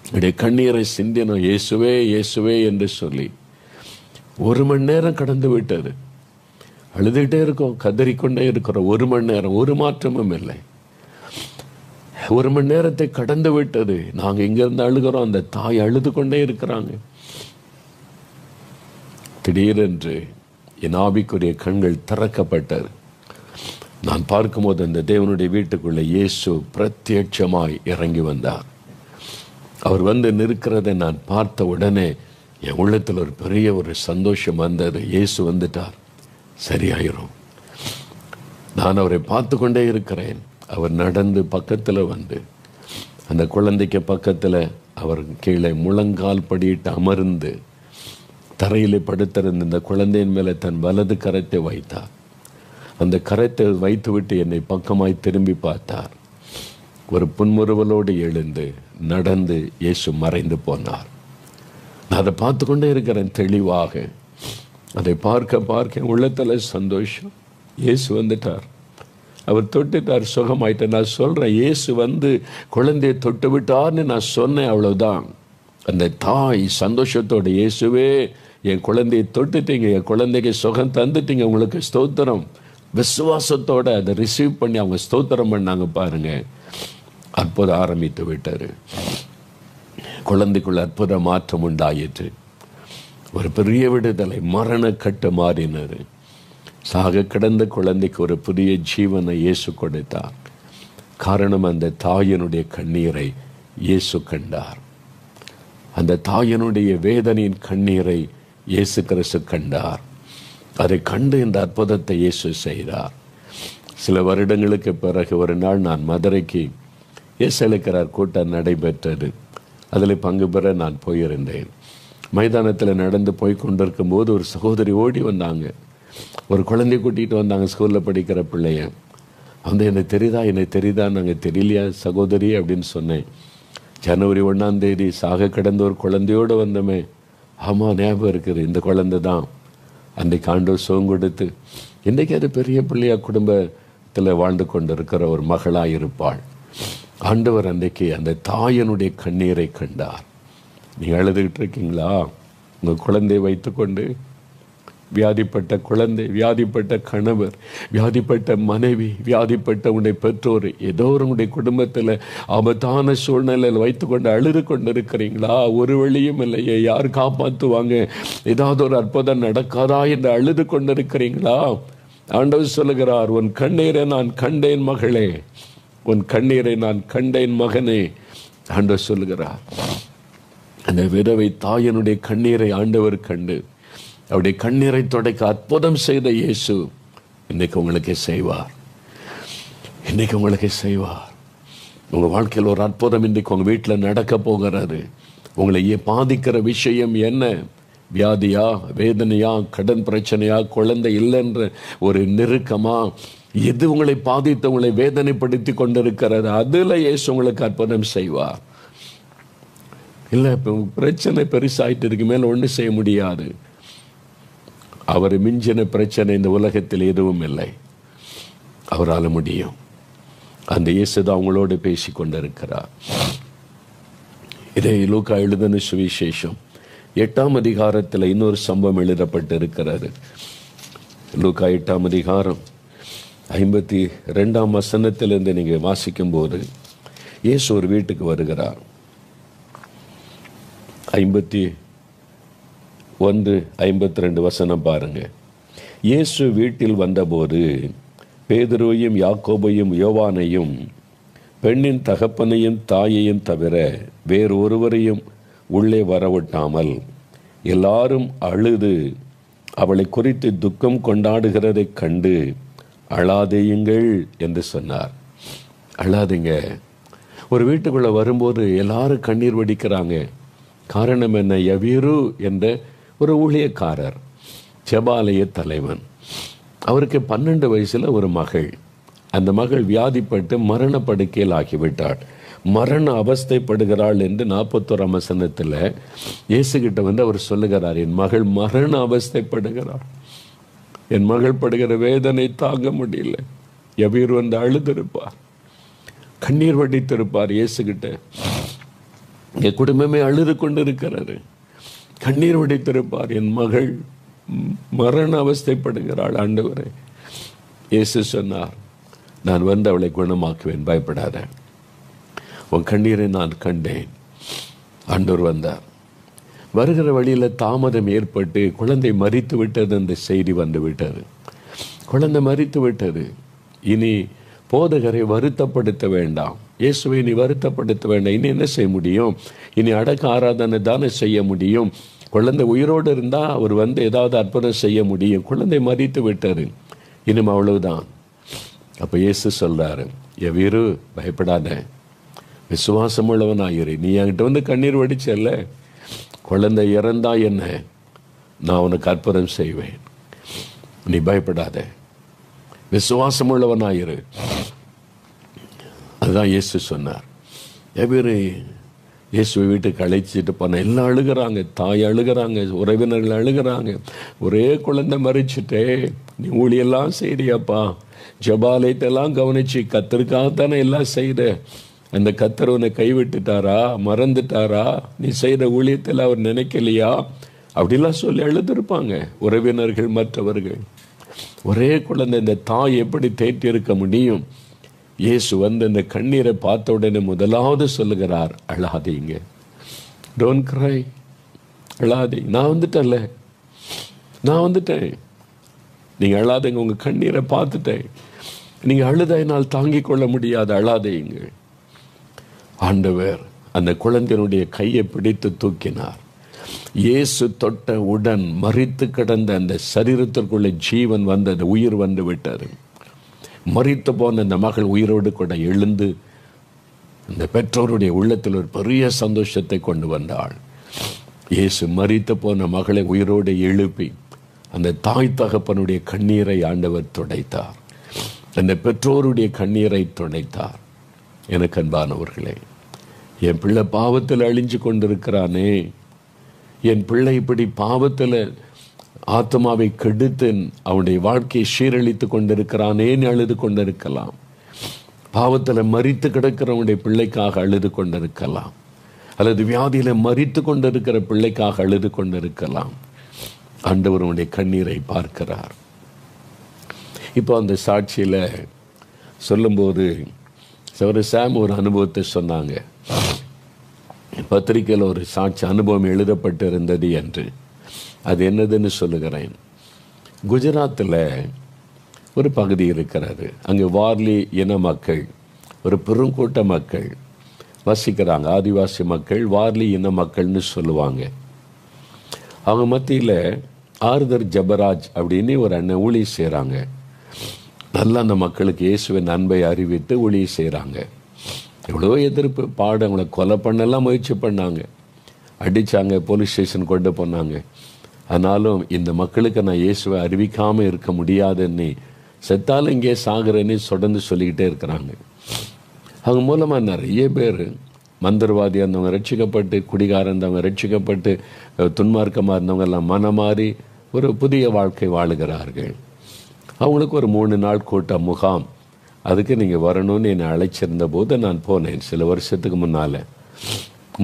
என்னுடைய கண்ணீரை சிந்தினோம், இயேசுவே இயேசுவே என்று சொல்லி. 1 மணி நேரம் கடந்து விட்டது. அழுதுகிட்டே இருக்கோம், கதறிக்கொண்டே இருக்கிறோம். 1 மணி நேரம், ஒரு மாற்றமும் இல்லை. 1 மணி நேரத்தை கடந்து விட்டது. நாங்கள் இங்கிருந்து அழுகிறோம், அந்த தாய் அழுது கொண்டே இருக்கிறாங்க. திடீரென்று என் ஆவிக்குரிய கண்கள் திறக்கப்பட்டது. நான் பார்க்கும்போது அந்த தேவனுடைய வீட்டுக்குள்ளே இயேசு பிரத்யட்சமாய் இறங்கி வந்தார். அவர் வந்து நிற்கிறதை நான் பார்த்த உடனே என் உள்ளத்தில் ஒரு பெரிய ஒரு சந்தோஷம் வந்தது. இயேசு வந்துட்டார், சரியாயிரும். நான் அவரை பார்த்து கொண்டே இருக்கிறேன். அவர் நடந்து பக்கத்தில் வந்து அந்த குழந்தைக்கு பக்கத்தில் அவர் கீழே முழங்கால் படியிட்டு அமர்ந்து தரையிலே படுத்திருந்த இந்த குழந்தையின் மேலே தன் வலது கரத்தை வைத்தார். அந்த கரத்தை வைத்துவிட்டு என்னை பக்கமாய் திரும்பி பார்த்தார். ஒரு புன்முறுவலோடு எழுந்து நடந்து இயேசு மறைந்து போனார். நான் அதை பார்த்து கொண்டே இருக்கிறேன் தெளிவாக. அதை பார்க்க உள்ளத்தில் சந்தோஷம். இயேசு வந்துட்டார், அவர் தொட்டுட்டார், சுகமாயிட்டார். நான் சொல்கிறேன், இயேசு வந்து குழந்தையை தொட்டு விட்டார்னு நான் சொன்னேன், அவ்வளோதான். அந்த தாய் சந்தோஷத்தோட, இயேசுவே என் குழந்தையை தொட்டுட்டீங்க, என் குழந்தைக்கு சுகம் தந்துட்டீங்க, உங்களுக்கு ஸ்தோத்திரம். விசுவாசத்தோடு அதை ரிசீவ் பண்ணி அவங்க ஸ்தோத்திரம் பண்ணாங்க. பாருங்க, அற்புதம் ஆரம்பித்து விட்டார். குழந்தைக்குள்ள அற்புத மாற்றம் உண்டாயிற்று. ஒரு பெரிய விடுதலை, மரண கட்டு மாறினார். சாக கிடந்த குழந்தைக்கு ஒரு புதிய ஜீவனை இயேசு கொடுத்தார். காரணம், அந்த தாயினுடைய கண்ணீரை இயேசு கண்டார். அந்த தாயினுடைய வேதனையின் கண்ணீரை இயேசு கிறிஸ்து கண்டார். அதை கண்டு இந்த அற்புதத்தை இயேசு செய்தார். சில வருடங்களுக்கு பிறகு ஒரு நாள் நான் மதுரைக்கு இயேசு அழைக்கிறார் கூட்டம் நடைபெற்றது. அதில் பங்கு பெற நான் போயிருந்தேன். மைதானத்தில் நடந்து போய் கொண்டிருக்கும் போது ஒரு சகோதரி ஓடி வந்தாங்க. ஒரு குழந்தைய கூட்டிகிட்டு வந்தாங்க, ஸ்கூலில் படிக்கிற பிள்ளைய. வந்து என்னை தெரியுதா? நாங்கள் தெரியலையா சகோதரி அப்படின்னு சொன்னேன். ஜனவரி 1 சாக கிடந்த ஒரு குழந்தையோடு வந்தோமே. ஆமாம், ஞாபகம் இருக்குது, இந்த குழந்தை தான். அன்றைக்கு ஆண்டவர் சுகம் கொடுத்து இன்றைக்கு அது பெரிய பிள்ளையா குடும்பத்தில் வாழ்ந்து கொண்டு இருக்கிற ஒரு மகளாக இருப்பாள். ஆண்டவர் அன்றைக்கு அந்த தாயனுடைய கண்ணீரை கண்டார். நீங்கள் அழுதுகிட்டு இருக்கீங்களா? உங்கள் குழந்தையை வைத்துக்கொண்டு, வியாதிப்பட்ட குழந்தை, வியாதிப்பட்ட கணவர், வியாதிப்பட்ட மனைவி, வியாதிப்பட்ட உன்னுடைய பெற்றோர், ஏதோ உங்களுடைய குடும்பத்தில் ஆபத்தான சூழ்நிலையில் வைத்துக்கொண்டு அழுது கொண்டு இருக்கிறீங்களா? ஒரு வழியும் இல்லையே, யார் காப்பாற்றுவாங்க, ஏதாவது ஒரு அற்புதம் நடக்காதா என்று அழுது கொண்டு இருக்கிறீங்களா? ஆண்டவர் சொல்லுகிறார், உன் கண்ணீரை நான் கண்டேன் மகளே, உன் கண்ணீரை நான் கண்டேன் மகனே. ஆண்டவர் சொல்லுகிறார். அந்த விதவை தாயனுடைய கண்ணீரை ஆண்டவர் கண்டு அவருடைய கண்ணீரை துடைக்க அற்புதம் செய்த இயேசு இன்னைக்கு உங்களுக்கு செய்வார். இன்னைக்கு உங்களுக்கு செய்வார். உங்கள் வாழ்க்கையில் ஒரு அற்புதம் இன்றைக்கு உங்கள் வீட்டில் நடக்க போகிறாரு. உங்களை பாதிக்கிற விஷயம் என்ன? வியாதியா, வேதனையா, கடன் பிரச்சனையா, குழந்தை இல்லைன்ற ஒரு நெருக்கமா, எது உங்களை பாதித்து உங்களை வேதனைப்படுத்தி கொண்டிருக்கிறது, அதில் இயேசு உங்களுக்கு அற்புதம் செய்வார். இல்லை, இப்போ பிரச்சனை பெருசாயிட்டு இருக்கு, மேலே ஒன்றும் செய்ய முடியாது. அவர் மிஞ்சின பிரச்சனை இந்த உலகத்தில் எதுவும் இல்லை. அவரால் முடியும். அந்த இயேசு தான் அவங்களோடு பேசி கொண்டிருக்கிறார். இதை லூக்கா எழுதின சுவிசேஷம் 8ஆம் அதிகாரத்தில் இன்னொரு சம்பவம் எழுதப்பட்டு இருக்கிறது. லூக்கா 8ஆம் அதிகாரம் 52ஆம் வசனத்திலிருந்து நீங்கள் வாசிக்கும் போது, இயேசு ஒரு வீட்டுக்கு வருகிறார். 51-52 வசனம் பாருங்க. இயேசு வீட்டில் வந்தபோது பேதுருவையும் யாக்கோபையும் யோவானையும் பெண்ணின் தகப்பனையும் தாயையும் தவிர வேறு ஒருவரையும் உள்ளே வரவிட்டாமல் எல்லாரும் அழுது அவளை குறித்து துக்கம் கொண்டாடுகிறதை கண்டு அழாதேயுங்கள் என்று சொன்னார். அழாதீங்க. ஒரு வீட்டுக்குள்ளே வரும்போது எல்லாரும் கண்ணீர் வடிக்கிறாங்க. காரணம் என்ன? யவீரு என்ற ஒரு ஊழியக்காரர், ஜெபாலய தலைவன். அவருக்கு 12 வயசில் ஒரு மகள். அந்த மகள் வியாதிப்பட்டு மரணப்படுக்கையில் ஆகிவிட்டாள். மரண அவஸ்தைப்படுகிறாள் என்று 41ஆம் வசனத்தில் இயேசுகிட்ட வந்து அவர் சொல்லுகிறார், என் மகள் மரண அவஸ்தைப்படுகிறாள், என் மகள் படுகிற வேதனை தாங்க முடியல. யவீரு வந்து அழுதிருப்பார், கண்ணீர் வடித்திருப்பார். இயேசுகிட்ட என் குடும்பமே அழுது கொண்டு இருக்கிறாரு, கண்ணீர் வடித்திருப்பார், என் மகள் மரண அவஸ்தைப்படுகிறாள். ஆண்டவரே, இயேசு சொன்னார், நான் வந்து அவளை குணமாக்குவேன், பயப்படாத, உன் கண்ணீரை நான் கண்டேன். ஆண்டவர் வந்தார். வருகிற வழியில் தாமதம் ஏற்பட்டு குழந்தை மரித்து விட்டது என்ற செய்தி வந்து விட்டது. குழந்தை மரித்து விட்டது. இனி போதகரை வருத்தப்படுத்த வேண்டாம், இயேசுவை நீ வருத்தப்படுத்த வேண்டாம். இனி என்ன செய்ய முடியும்? இனி அடக்க ஆராதனை தானே செய்ய முடியும். குழந்தை உயிரோடு இருந்தால் அவர் வந்து ஏதாவது அற்புதம் செய்ய முடியும். குழந்தை மரித்து விட்டார், இனிமே அவ்வளவுதான். அப்போ இயேசு சொல்கிறாரு, எவ்வீரு பயப்படாத, விசுவாசம் உள்ளவனாயிரு. நீ என்கிட்ட வந்து கண்ணீர் வடிச்சல்ல, குழந்தை இறந்தா என்ன, நான் உனக்கு அற்புதம் செய்வேன். நீ பயப்படாத, விசுவாசம் உள்ளவனாயிரு. அதுதான் இயேசு சொன்னார். எவ்வீரு இயேசுவை வீட்டுக்கு அழைச்சிட்டு போன எல்லாம் அழுகிறாங்க, தாய் அழுகிறாங்க, உறவினர்கள் அழுகிறாங்க. ஒரே குழந்தை மறிச்சுட்டே, நீ ஊழியெல்லாம் செய்றியாப்பா, ஜபாலயத்தெல்லாம் கவனிச்சு கத்தருக்காகத்தானே எல்லாம் செய்த, அந்த கத்தர் உன்னை கைவிட்டுட்டாரா, மறந்துட்டாரா, நீ செய்கிற ஊழியத்தில் அவர் நினைக்கலையா, அப்படிலாம் சொல்லி அழுதுருப்பாங்க உறவினர்கள் மற்றவர்கள். ஒரே குழந்தை, இந்த தாய் எப்படி தேற்றி இருக்க முடியும்? இயேசு வந்து இந்த கண்ணீரை பார்த்த உடனே முதலாவது சொல்லுகிறார், அழாதீங்க, டோன்ட் கிரை, அழாதீங்க, நான் வந்துட்டேன்ல, நான் வந்துட்டேன், நீங்கள் அழாதீங்க, உங்கள் கண்ணீரை பார்த்துட்டேன், நீங்கள் அழுத என்னால் தாங்கிக் கொள்ள முடியாது, அழாதீங்க. ஆண்டவர் அந்த குழந்தையினுடைய கையை பிடித்து தூக்கினார். இயேசு தொட்ட உடன் மரித்து கிடந்த அந்த சரீரத்திற்குள்ள ஜீவன் வந்தது, உயிர் வந்து விட்டார். மரித்து போன அந்த மகள் உயிரோடு கூட எழுந்து அந்த பெற்றோருடைய உள்ளத்தில் ஒரு பெரிய சந்தோஷத்தை கொண்டு வந்தாள். இயேசு மரித்து போன மகளை உயிரோடு எழுப்பி அந்த தாய் தகப்பனுடைய கண்ணீரை ஆண்டவர் துடைத்தார், அந்த பெற்றோருடைய கண்ணீரை துடைத்தார். எனக்கு அன்பானவர்களே, என் பிள்ளை பாவத்தில் அழிஞ்சு கொண்டிருக்கிறானே, என் பிள்ளை இப்படி பாவத்தில் ஆத்மாவை கெடுத்து அவனுடைய வாழ்க்கையை சீரழித்து கொண்டிருக்கிறானேன்னு அழுது கொண்டிருக்கலாம். பாவத்தில் மரித்து கிடக்கிறவனுடைய பிள்ளைக்காக அழுது கொண்டிருக்கலாம், அல்லது வியாதியில் மரித்து கொண்டிருக்கிற பிள்ளைக்காக அழுது கொண்டிருக்கலாம். ஆண்டவருடைய கண்ணீரை பார்க்கிறார். இப்போ அந்த சாட்சியில் சொல்லும்போது சாம் ஒரு அனுபவத்தை சொன்னாங்க. பத்திரிகையில் ஒரு சாட்சி அனுபவம் எழுதப்பட்டு இருந்தது என்று. அது என்னதுன்னு சொல்லுகிறேன். குஜராத்தில் ஒரு பகுதி இருக்கிறது, அங்கே வார்லி இன மக்கள், ஒரு பெருங்கூட்ட மக்கள் வசிக்கிறாங்க, ஆதிவாசி மக்கள், வார்லி இன மக்கள்னு சொல்லுவாங்க. அவங்க மத்தியில் ஆறுதர் ஜபராஜ் அப்படின்னு ஒரு அண்ணன் ஊழியம் செய்கிறாங்க. நல்லா அந்த மக்களுக்கு இயேசுவின் அன்பை அறிவித்து ஊழியம் செய்கிறாங்க. எவ்வளோ எதிர்ப்பு, அவங்கள கொலை பண்ணலாம் முயற்சி பண்ணாங்க, அடித்தாங்க, போலீஸ் ஸ்டேஷன் கொண்டு போனாங்க. ஆனாலும் இந்த மக்களுக்கு நான் இயேசுவை அறிவிக்காமல் இருக்க முடியாதுன்னு, செத்தாலும் இங்கே சாகுறேன்னு தொடர்ந்து சொல்லிக்கிட்டே இருக்கிறாங்க. அவங்க மூலமாக நிறைய பேர் மந்திரவாதி இருந்தவங்க ரட்சிக்கப்பட்டு, குடிகாரம் இருந்தவங்க ரட்சிக்கப்பட்டு, துன்மார்க்கமாக இருந்தவங்க எல்லாம் மனமாறி ஒரு புதிய வாழ்க்கை வாழுகிறார்கள். அவங்களுக்கு ஒரு 3 நாள் கூட்ட முகாம், அதுக்கு நீங்கள் வரணும்னு என்னை அழைச்சிருந்த போது நான் போனேன். சில வருஷத்துக்கு முன்னால்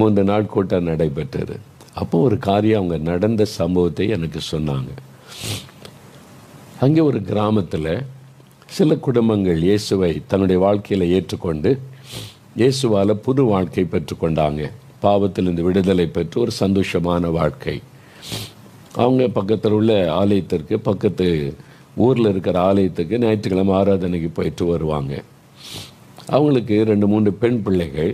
3 நாள் கூட்டம் நடைபெற்றது. அப்போ ஒரு காரியம், அவங்க நடந்த சம்பவத்தை எனக்கு சொன்னாங்க. அங்கே ஒரு கிராமத்தில் சில குடும்பங்கள் இயேசுவை தன்னுடைய வாழ்க்கையில் ஏற்றுக்கொண்டு இயேசுவால் புது வாழ்க்கை பெற்றுக்கொண்டாங்க. பாவத்திலிருந்து விடுதலை பெற்று ஒரு சந்தோஷமான வாழ்க்கை. அவங்க பக்கத்தில் உள்ள ஆலயத்திற்கு, பக்கத்து ஊரில் இருக்கிற ஆலயத்துக்கு ஞாயிற்றுக்கிழமை ஆராதனைக்கு போயிட்டு வருவாங்க. அவங்களுக்கு 2-3 பெண் பிள்ளைகள்,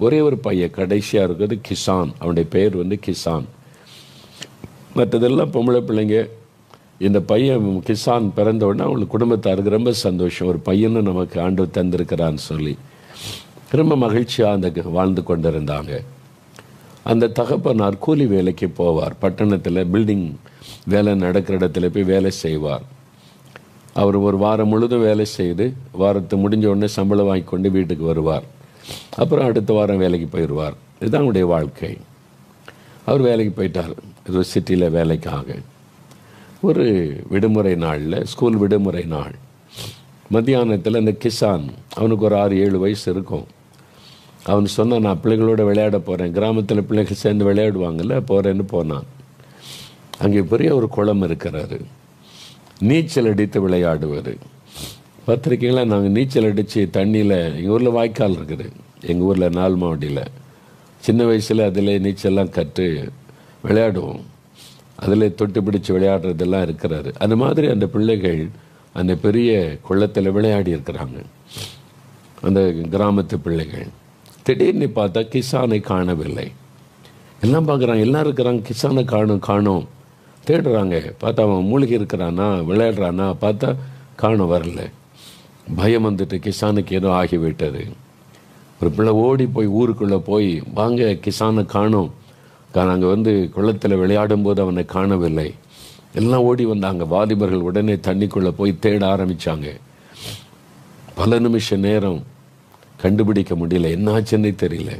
ஒரே ஒரு பையன் கடைசியாக இருக்கிறது கிசான், அவனுடைய பெயர் வந்து கிசான். மற்றதெல்லாம் பொம்பளை பிள்ளைங்க. இந்த பையன் கிசான் பிறந்த உடனே அவங்களுக்கு குடும்பத்தாருக்கு ரொம்ப சந்தோஷம், ஒரு பையனும் நமக்கு ஆண்டவர் தந்திருக்கிறான்னு சொல்லி ரொம்ப மகிழ்ச்சியாக அந்த வாழ்ந்து கொண்டிருந்தாங்க. அந்த தகப்பனார் கூலி வேலைக்கு போவார். பட்டணத்தில் பில்டிங் வேலை நடக்கிற இடத்துல போய் வேலை செய்வார். அவர் ஒரு வாரம் முழுதும் வேலை செய்து வாரத்தை முடிஞ்ச உடனே சம்பளம் வாங்கி கொண்டு வீட்டுக்கு வருவார். அப்புறம் அடுத்த வாரம் வேலைக்கு போயிடுவார். இதுதான் அவருடைய வாழ்க்கை. அவர் வேலைக்கு போயிட்டார், ஏதோ சிட்டியில் வேலைக்காக. ஒரு விடுமுறை நாளில், ஸ்கூல் விடுமுறை நாள் மத்தியானத்தில் அந்த கிசான், அவனுக்கு ஒரு 6-7 வயசு இருக்கும். அவன் சொன்னான், நான் பிள்ளைகளோட விளையாட போகிறேன், கிராமத்தில் பிள்ளைகள் சேர்ந்து விளையாடுவாங்கள்ல, போகிறேன்னு போனான். அங்கே பெரிய ஒரு குளம் இருக்கிறாரு, நீச்சல் அடித்து விளையாடுவார். பத்திரிக்கையில் நாங்கள் நீச்சல் அடித்து தண்ணியில், எங்கள் ஊரில் வாய்க்கால் இருக்குது, எங்கள் ஊரில் நால்மாவடியில். சின்ன வயசில் அதில் நீச்சல்லாம் கற்று விளையாடுவோம், அதில் தொட்டு பிடிச்சி விளையாடுறதெல்லாம் இருக்கிறாரு. அந்த மாதிரி அந்த பிள்ளைகள் அந்த பெரிய குளத்தில் விளையாடி இருக்கிறாங்க, அந்த கிராமத்து பிள்ளைகள். திடீர்னு பார்த்தா கிசானை காணவில்லை. எல்லாம் பார்க்குறாங்க, எல்லாம் இருக்கிறாங்க, கிசானை காணும் தேடுறாங்க. பார்த்தா அவன் மூழ்கி இருக்கிறானா, விளையாடுறானா, பார்த்தா காணும், வரல. பயம் வந்துட்டு கிசானுக்கு ஏதோ ஆகிவிட்டது. ஒரு பிள்ளை ஓடி போய் ஊருக்குள்ளே போய், வாங்க கிசானை காணும், அங்கே குளத்தில் விளையாடும் போது அவனை காணவில்லை. எல்லாம் ஓடி வந்தாங்க. வாலிபர்கள் உடனே தண்ணிக்குள்ளே போய் தேட ஆரம்பித்தாங்க. பல நிமிஷ நேரம் கண்டுபிடிக்க முடியல, என்ன ஆச்சுன்னே தெரியல.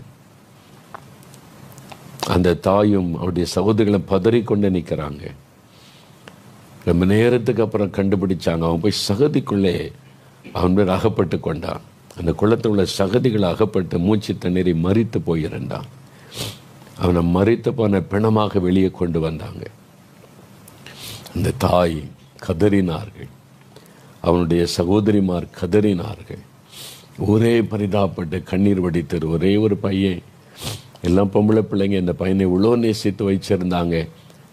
அந்த தாயும் அவருடைய சகோதரிகளும் பதறிக்கொண்டே நிற்கிறாங்க. ரொம்ப நேரத்துக்கு அப்புறம் கண்டுபிடிச்சாங்க. அவன் போய் சகதிக்குள்ளே அவன் பேர் அகப்பட்டு கொண்டான். அந்த குளத்தில் உள்ள சகதிகள் அகப்பட்டு மூச்சு தண்ணீரை மறித்து போயிருந்தான். அவனை மறித்து போன பிணமாக வெளியே கொண்டு வந்தாங்க. அந்த தாய் கதறினார்கள், அவனுடைய சகோதரிமார் கதறினார்கள். ஒரே பரிதாபப்பட்டு கண்ணீர் வடித்தது. ஒரே ஒரு பையன், எல்லாம் பொம்பளை பிள்ளைங்க. இந்த பையனை இவ்வளோ நேசித்து வச்சிருந்தாங்க,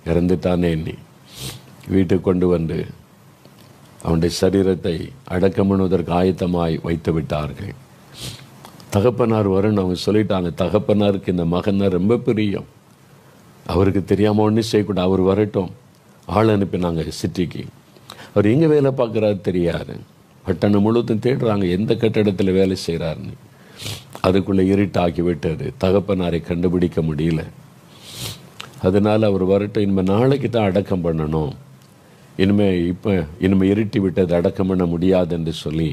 இறந்துட்டானே எண்ணி வீட்டுக்கு கொண்டு வந்து அவனுடைய சரீரத்தை அடக்கம் பண்ணுவதற்கு ஆயத்தமாய் வைத்து விட்டார்கள். தகப்பனார் வரணும், அவங்க சொல்லிட்டாங்க. தகப்பனாருக்கு இந்த மகனை ரொம்ப பிரியம், அவருக்கு தெரியாமல் ஒன்றும் செய்யக்கூடாது, அவர் வரட்டும். ஆள் அனுப்பினாங்க சிட்டிக்கு. அவர் எங்கே வேலை பார்க்குறாரு தெரியாது. பட்டணம் முழுவதும் தேடுறாங்க, எந்த கட்டடத்தில் வேலை செய்கிறாருன்னு. அதுக்குள்ளே இருட்டாக்கி விட்டது. தகப்பனாரை கண்டுபிடிக்க முடியல. அதனால் அவர் வரட்டும், இனிமேல் நாளைக்கு தான் அடக்கம் பண்ணணும், இனிமேல் இருட்டி விட்டது, அடக்கம் பண்ண முடியாது என்று சொல்லி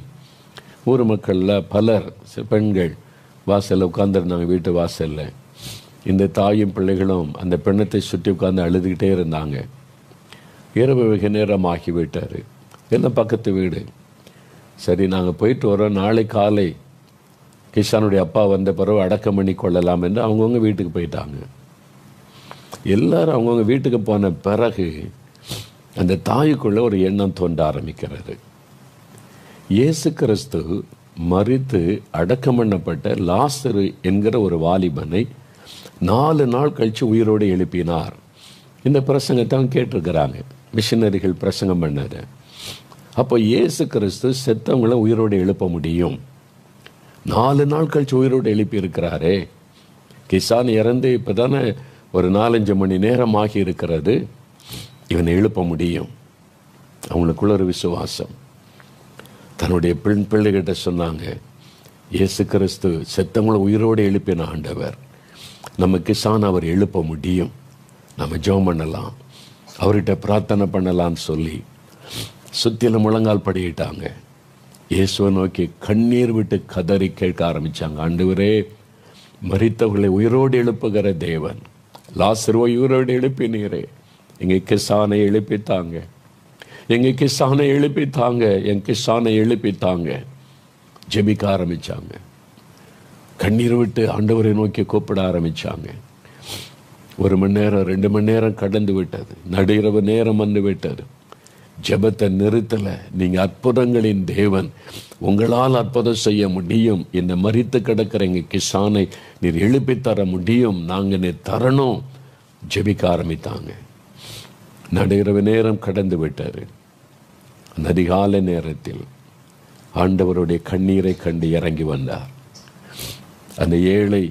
ஊர் மக்களில் பலர், பெண்கள் வாசலில் உட்கார்ந்துருந்தாங்க. வீட்டு வாசலில் இந்த தாயும் பிள்ளைகளும் அந்த பெண்ணத்தை சுற்றி உட்கார்ந்து அழுதுகிட்டே இருந்தாங்க. இரவு வெகு நேரம் ஆகிவிட்டார். எல்லாம் பக்கத்து வீடு. சரி, நாங்கள் போயிட்டு வரோம், நாளை காலை கிஷானுடைய அப்பா வந்த பிறகு அடக்கம் பண்ணி கொள்ளலாம் என்று அவங்கவுங்க வீட்டுக்கு போயிட்டாங்க. எல்லாரும் அவங்கவுங்க வீட்டுக்கு போன பிறகு அந்த தாய்க்குள்ளே ஒரு எண்ணம் தோன்ற ஆரம்பிக்கிறது. இயேசு கிறிஸ்து மரித்து அடக்கம் பண்ணப்பட்ட லாசரு என்கிற ஒரு வாலிபனை 4 நாள் கழித்து உயிரோடு எழுப்பினார். இந்த பிரசங்கத்தை அவங்க கேட்டிருக்கிறாங்க, மிஷினரிகள் பிரசங்கம் பண்ணது. அப்போ இயேசு கிறிஸ்து செத்தவங்களை உயிரோடு எழுப்ப முடியும். 4 நாள் கழிச்சு உயிரோடு எழுப்பி இருக்கிறாரே. கிசான் இறந்து இப்போ தானே ஒரு 4-5 மணி நேரம் ஆகி இருக்கிறது, இவனை எழுப்ப முடியும். அவங்களுக்குள்ள ஒரு விசுவாசம். தன்னுடைய பிள்ளைகிட்ட சொன்னாங்க, இயேசு கிறிஸ்து செத்தவங்களை உயிரோடு எழுப்பின ஆண்டவர், நம்ம கிசான் அவர் எழுப்ப முடியும், நம்ம ஜெபம் பண்ணலாம், அவர்கிட்ட பிரார்த்தனை பண்ணலான்னு சொல்லி சுத்திலும் முழங்கால் படியிட்டாங்க. இயேசுவை நோக்கி கண்ணீர் விட்டு கதறி கேட்க ஆரம்பித்தாங்க, ஆண்டவரே, மரித்தவர்களை உயிரோடு எழுப்புகிற தேவன், லாசருவை உயிரோடு எழுப்பினீரே, எங்கள் கிசானை எழுப்பித்தாங்க, எங்கள் கிசானை எழுப்பித்தாங்க, என் கிசானை எழுப்பித்தாங்க. ஜெபிக்க ஆரம்பித்தாங்க. கண்ணீர் விட்டு ஆண்டவரை நோக்கி கூப்பிட ஆரம்பித்தாங்க. 1 மணி நேரம் 2 மணி நேரம் கடந்து விட்டது. நடுஇரவு நேரம் வந்து விட்டது. ஜெபத்தை நிறுத்தலை. நீங்கள் அற்புதங்களின் தேவன், உங்களால் அற்புதம் செய்ய முடியும், இந்த மரித்து கிடக்கிற எங்கள் கிசானை நீர் எழுப்பித்தர முடியும், நாங்கள் நீர் தரணும். ஜெபிக்க ஆரம்பித்தாங்க. நடுஇரவு நேரம் கடந்து விட்டார். அந்த அதிகாலை நேரத்தில் ஆண்டவருடைய கண்ணீரை கண்டு இறங்கி வந்தார். அந்த ஏழை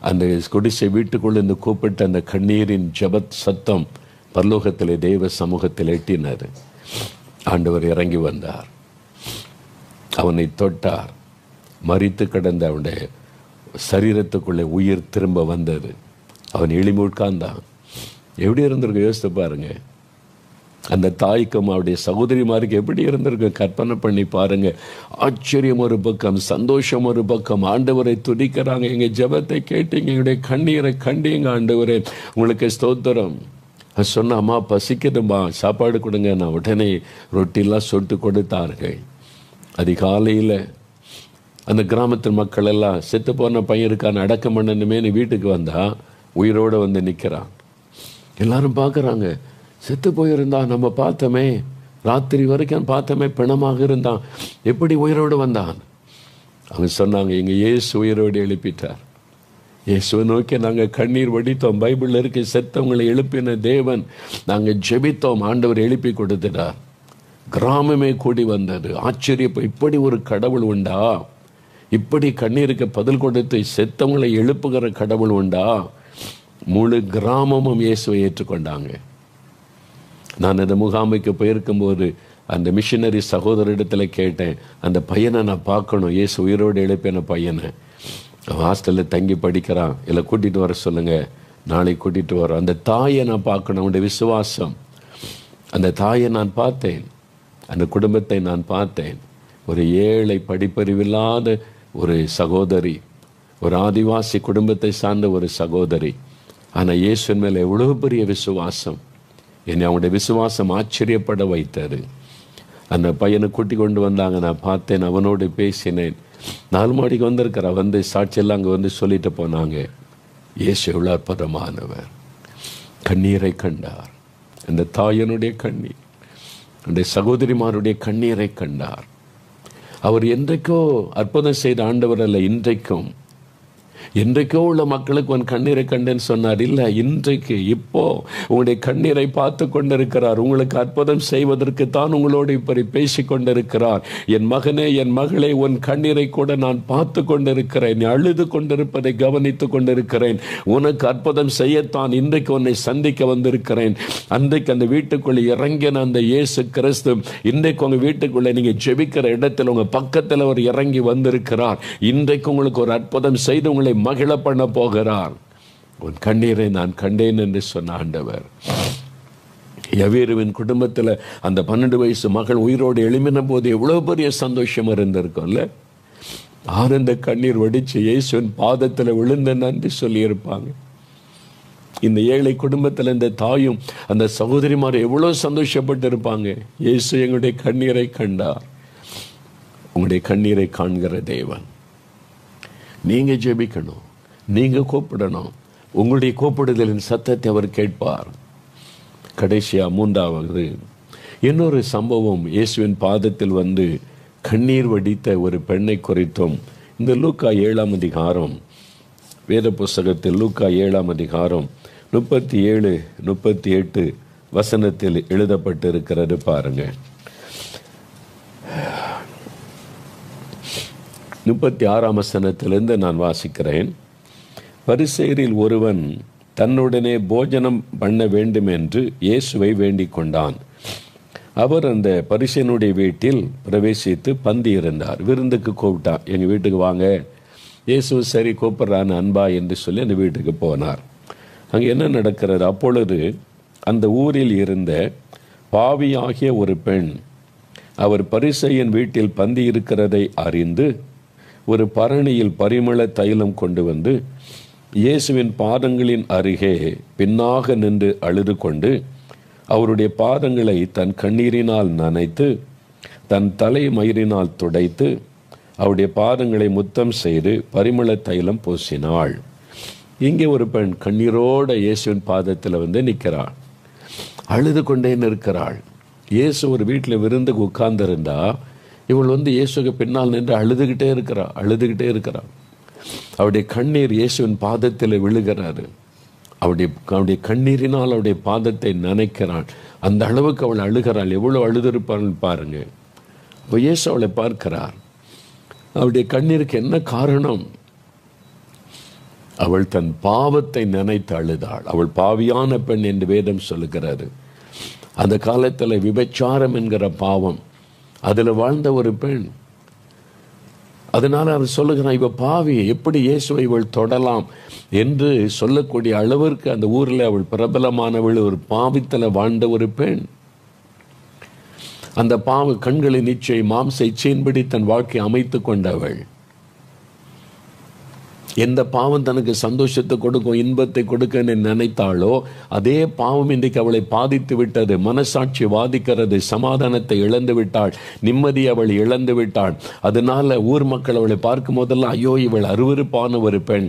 அந்த குடிசை வீட்டுக்குள்ளே கூப்பிட்ட அந்த கண்ணீரின் ஜெபத் சத்தம் பரலோகத்திலே தேவ சமூகத்தில் எட்டினார். ஆண்டவர் இறங்கி வந்தார், அவனை தொட்டார். மரித்து கிடந்த அவனுடைய சரீரத்துக்குள்ளே உயிர் திரும்ப வந்தது. அவன் எளிமை உட்கார்ந்தான். எப்படி இருந்திருக்கு யோசித்து பாருங்க. அந்த தாய்க்கும் அவருடைய சகோதரிமாருக்கு எப்படி இருந்திருக்கு கற்பனை பண்ணி பாருங்க. ஆச்சரியம் ஒரு பக்கம், சந்தோஷம் ஒரு பக்கம். ஆண்டவரை துதிக்கிறாங்க, எங்கள் ஜெபத்தை கேட்டீங்க, எங்களுடைய கண்ணீரை கண்டீங்க ஆண்டவரே, உங்களுக்கு ஸ்தோத்திரம். சொன்ன, அம்மா பசிக்குதும்மா, சாப்பாடு கொடுங்க. நான் உடனே ரொட்டிலாம் சொட்டு கொடுத்தார்கள். அதிகாலையில் அந்த கிராமத்து மக்கள் எல்லாம் செத்து போன பையன் இருக்கான்னு அடக்கம் பண்ணணுமேனு வீட்டுக்கு வந்தா உயிரோடு வந்து நிற்கிறான். எல்லாரும் பார்க்குறாங்க, செத்து போயிருந்தான், நம்ம பார்த்தோமே, ராத்திரி வரைக்கும் பார்த்தோமே, பிணமாக இருந்தான், எப்படி உயிரோடு வந்தான்? அவங்க சொன்னாங்க, எங்கள் இயேசு உயிரோடு எழுப்பிட்டார். இயேசுவை நோக்கி நாங்கள் கண்ணீர் வடித்தோம். பைபிளில் இருக்க செத்தவங்களை எழுப்பின தேவன், நாங்கள் ஜெபித்தோம், ஆண்டவர் எழுப்பி கொடுத்துட்டார். கிராமமே கூடி வந்தது. ஆச்சரியப்ப, இப்படி ஒரு கடவுள் உண்டா? இப்படி கண்ணீருக்கு பதில் கொடுத்து செத்தவங்களை எழுப்புகிற கடவுள் உண்டா? முழு கிராமமும் இயேசுவை ஏற்றுக்கொண்டாங்க. நான் அந்த முகாமைக்கு போயிருக்கும்போது அந்த மிஷினரி சகோதரிடத்தில் கேட்டேன், அந்த பையனை நான் பார்க்கணும், இயேசு உயிரோடு எழுப்பின பையனை, அவன் ஹாஸ்டலில் தங்கி படிக்கிறான், இல்லை கூட்டிகிட்டு வர சொல்லுங்கள், நாளைக்கு கூட்டிகிட்டு வரோம். அந்த தாயை நான் பார்க்கணும், அவனுடைய விசுவாசம். அந்த தாயை நான் பார்த்தேன், அந்த குடும்பத்தை நான் பார்த்தேன். ஒரு ஏழை படிப்பறிவில்லாத ஒரு சகோதரி, ஒரு ஆதிவாசி குடும்பத்தை சார்ந்த ஒரு சகோதரி. ஆனால் இயேசுவின் மேலே எவ்வளோ பெரிய விசுவாசம்! என்னை அவனுடைய விசுவாசம் ஆச்சரியப்பட வைத்தது. அந்த பையனை கூட்டி கொண்டு வந்தாங்க, நான் பார்த்தேன், அவனோடு பேசினேன். 4 மாடிக்கு வந்திருக்கிறார், வந்து சாட்சியெல்லாம் அங்கே வந்து சொல்லிட்டு போனாங்க. இயேசு எவ்வளோ அற்புதமானவர்! கண்ணீரை கண்டார். அந்த தாயனுடைய கண்ணீர், அந்த சகோதரிமாருடைய கண்ணீரை கண்டார். அவர் என்றைக்கோ அற்புதம் செய்த ஆண்டவர் அல்ல, இன்றைக்கோ உள்ள மக்களுக்கு உன் கண்ணீரை கண்டேன்னு சொன்னார். இல்லை, இன்றைக்கு இப்போ உங்களுடைய கண்ணீரை பார்த்து கொண்டிருக்கிறார். உங்களுக்கு அற்புதம் செய்வதற்கு தான் உங்களோடு இப்படி பேசி கொண்டிருக்கிறார். என் மகனே, என் மகளே, உன் கண்ணீரை கூட நான் பார்த்து கொண்டிருக்கிறேன், அழுது கொண்டிருப்பதை கவனித்து கொண்டிருக்கிறேன். உனக்கு அற்புதம் செய்யத்தான் இன்றைக்கு உன்னை சந்திக்க வந்திருக்கிறேன். அன்றைக்கு அந்த வீட்டுக்குள்ளே இறங்கின அந்த இயேசு கிறிஸ்து இன்றைக்கு உங்க வீட்டுக்குள்ளே நீங்க ஜெபிக்கிற இடத்துல உங்க பக்கத்தில் அவர் இறங்கி வந்திருக்கிறார். இன்றைக்கு உங்களுக்கு ஒரு அற்புதம் செய்து உங்களை மகிழ பண்ண போகிறார். உன் கண்ணீரை நான் கண்டேன் என்று சொன்ன ஆண்டவர். யவீருவின் குடும்பத்தில் அந்த 12 வயசு மகள் உயிரோடு எழுமின போது எவ்வளவு பெரிய சந்தோஷம் இருந்திருக்கும்ல. ஆனந்த கண்ணீர் வடிச்சு இயேசுவின் பாதத்தில் விழுந்த நன்றி சொல்லியிருப்பாங்க. இந்த ஏழை குடும்பத்தில் இந்த தாயும் அந்த சகோதரிமார் எவ்வளவு சந்தோஷப்பட்டு இருப்பாங்க. இயேசு எங்களுடைய கண்ணீரை கண்டார். உங்களுடைய கண்ணீரை காண்கிற தேவன். நீங்க ஜெபிக்கணும், நீங்க கூப்பிடணும். உங்களுடைய கூப்பிடுதலின் சத்தத்தை அவர் கேட்பார். கடைசியா 3வது இன்னொரு சம்பவம், இயேசுவின் பாதத்தில் வந்து கண்ணீர் வடித்த ஒரு பெண்ணை குறித்தும் இந்த லூக்கா 7ஆம் அதிகாரம், வேத புஸ்தகத்தில் லூக்கா 7ஆம் அதிகாரம் 37, 38 வசனத்தில் எழுதப்பட்டிருக்கிறது பாருங்க. 36ஆம் வசனத்திலிருந்து நான் வாசிக்கிறேன். பரிசேயரில் ஒருவன் தன்னுடனே போஜனம் பண்ண வேண்டும் என்று இயேசுவை வேண்டிக் கொண்டான். அவர் அந்த பரிசேயனுடைய வீட்டில் பிரவேசித்து பந்தி இருந்தார். விருந்துக்கு கூப்பிட்டான், எங்கள் வீட்டுக்கு வாங்க. இயேசு சரி கூப்பிட்றான்னு அன்பா என்று சொல்லி அந்த வீட்டுக்கு போனார். அங்கே என்ன நடக்கிறது? அப்பொழுது அந்த ஊரில் இருந்த பாவியாகிய ஒரு பெண் அவர் பரிசேயன் வீட்டில் பந்தி இருக்கிறதை அறிந்து ஒரு பரணியில் பரிமள தைலம் கொண்டு வந்து இயேசுவின் பாதங்களின் அருகே பின்னாக நின்று அழுது கொண்டு அவருடைய பாதங்களை தன் கண்ணீரினால் நனைத்து தன் தலை மயிரினால் துடைத்து அவருடைய பாதங்களை முத்தம் செய்து பரிமள தைலம் பூசினாள். இங்கே ஒரு பெண் கண்ணீரோட இயேசுவின் பாதத்தில் வந்து நிற்கிறாள், அழுது கொண்டே நிற்கிறாள். இயேசு ஒரு வீட்டில் விருந்துக்கு உட்கார்ந்திருந்தா இவள் வந்து இயேசுக்கு பின்னால் நின்று அழுதுகிட்டே இருக்கிறாள். அவருடைய கண்ணீர் இயேசுவின் பாதத்தில் விழுகிறாரு. அவருடைய கண்ணீரினால் அவருடைய பாதத்தை நனைக்கிறாள். அந்த அளவுக்கு அவள் அழுகிறாள். எவ்வளவு அழுதிருப்பாள் பாருங்க. இப்போ இயேசு அவளை பார்க்கிறார். அவருடைய கண்ணீருக்கு என்ன காரணம்? அவள் தன் பாவத்தை நினைத்து அழுதாள். அவள் பாவியான பெண் என்று வேதம் சொல்லுகிறாரு. அந்த காலத்தில் விபச்சாரம் என்கிற பாவம், அதில் வாழ்ந்த ஒரு பெண். அதனால அவர் சொல்லுகிறான், இவ பாவி, எப்படி இயேசுவை இவள் தொடலாம் என்று சொல்லக்கூடிய அளவிற்கு அந்த ஊரில் அவள் பிரபலமானவள். ஒரு பாவித்தல வாழ்ந்த ஒரு பெண். அந்த பாவ கண்களின் இச்சை மாம்ச இச்சையின்படி தன் வாழ்க்கை அமைத்து கொண்டவள். எந்த பாவம் தனக்கு சந்தோஷத்தை கொடுக்கும், இன்பத்தை கொடுக்க நினைத்தாளோ அதே பாவம் இன்றைக்கு அவளை பாதித்து விட்டது. மனசாட்சி வாதிக்கிறது. சமாதானத்தை இழந்து விட்டாள், நிம்மதி அவள் இழந்து விட்டாள். அதனால ஊர் மக்கள் அவளை பார்க்கும் போதெல்லாம், ஐயோ இவள் அருவருப்பான ஒரு பெண்,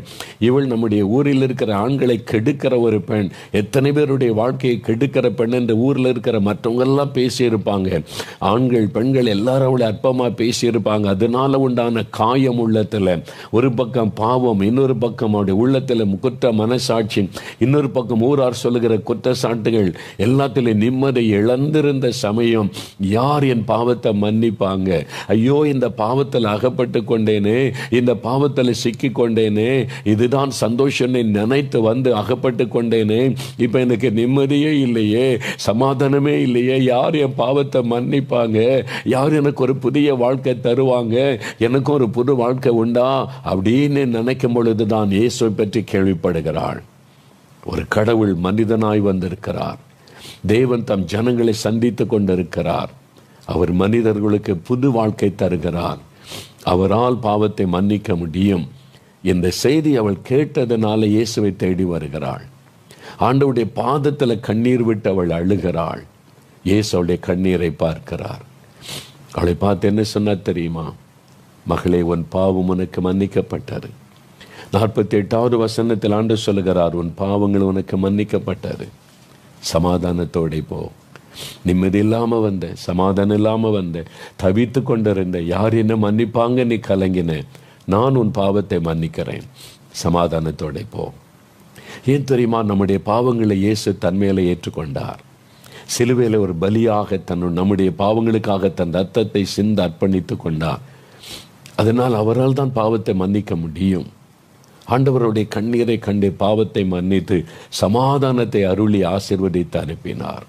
இவள் நம்முடைய ஊரில் இருக்கிற ஆண்களை கெடுக்கிற ஒரு பெண், எத்தனை பேருடைய வாழ்க்கையை கெடுக்கிற பெண் என்று ஊரில் இருக்கிற மற்றவங்க எல்லாம் பேசியிருப்பாங்க. ஆண்கள் பெண்கள் எல்லாரும் அவளை அற்பமா பேசியிருப்பாங்க. அதனால உண்டான காயம் உள்ளத்துல ஒரு பக்கம் பாவம், பாவம், இன்னொரு பக்கம் அவருடைய உள்ளத்தில் குற்ற மனசாட்சி, இன்னொரு பக்கம் ஊரார் சொல்லுகிற குற்றச்சாட்டுகள், எல்லாத்திலும் நிம்மதி இழந்திருந்த சமயம் யார் என் பாவத்தை மன்னிப்பாங்க? ஐயோ, இந்த பாவத்தில் அகப்பட்டு கொண்டேனே, இந்த பாவத்தில் சிக்கி கொண்டேனே, இதுதான் சந்தோஷம் நினைத்து வந்து அகப்பட்டு கொண்டேனே, இப்ப எனக்கு நிம்மதியே இல்லையே, சமாதானமே இல்லையே, யார் என் பாவத்தை மன்னிப்பாங்க? யார் எனக்கு ஒரு புதிய வாழ்க்கை தருவாங்க? எனக்கும் ஒரு புது வாழ்க்கை உண்டா அப்படின்னு நினைக்கும் பொழுதுதான் இயேசுவை பற்றி கேள்விப்படுகிறாள். ஒரு கடவுள் மனிதனாய் வந்திருக்கிறார். தேவன் தம் ஜனங்களை சந்தித்து கொண்டிருக்கிறார். அவர் மனிதர்களுக்கு புது வாழ்க்கை தருகிறார். அவரால் பாவத்தை மன்னிக்க முடியும். இந்த செய்தி அவள் கேட்டதனால இயேசுவை தேடி வருகிறாள். ஆண்டவருடைய பாதத்தில் கண்ணீர் விட்டு அவள் அழுகிறாள். இயேசு அவளுடைய கண்ணீரை பார்க்கிறார். அவளை பார்த்து என்ன சொன்னா தெரியுமா? மகளே, உன் பாவம் உனக்கு மன்னிக்கப்பட்டது. 48வது வசனத்தில் ஆண்டவர் சொல்லுகிறார், உன் பாவங்கள் உனக்கு மன்னிக்கப்பட்டது. சமாதானத்தோட போ. நிம்மதி இல்லாம வந்த, சமாதானம் இல்லாம வந்த, தவித்து கொண்டிருந்த, யார் என்ன மன்னிப்பாங்க நீ கலங்கின, நான் உன் பாவத்தை மன்னிக்கிறேன். சமாதானத்தோட போ. ஏன் தெரியுமா? நம்முடைய பாவங்களை இயேசு தன்மையில ஏற்றுக்கொண்டார். சிலுவையில் ஒரு பலியாக நம்முடைய பாவங்களுக்காக தன் ரத்தத்தை சிந்த அர்ப்பணித்து கொண்டார். அதனால் அவரால் தான் பாவத்தை மன்னிக்க முடியும். ஆண்டவருடைய கண்ணீரை கண்டு பாவத்தை மன்னித்து சமாதானத்தை அருளி ஆசீர்வதித்து அனுப்பினார்.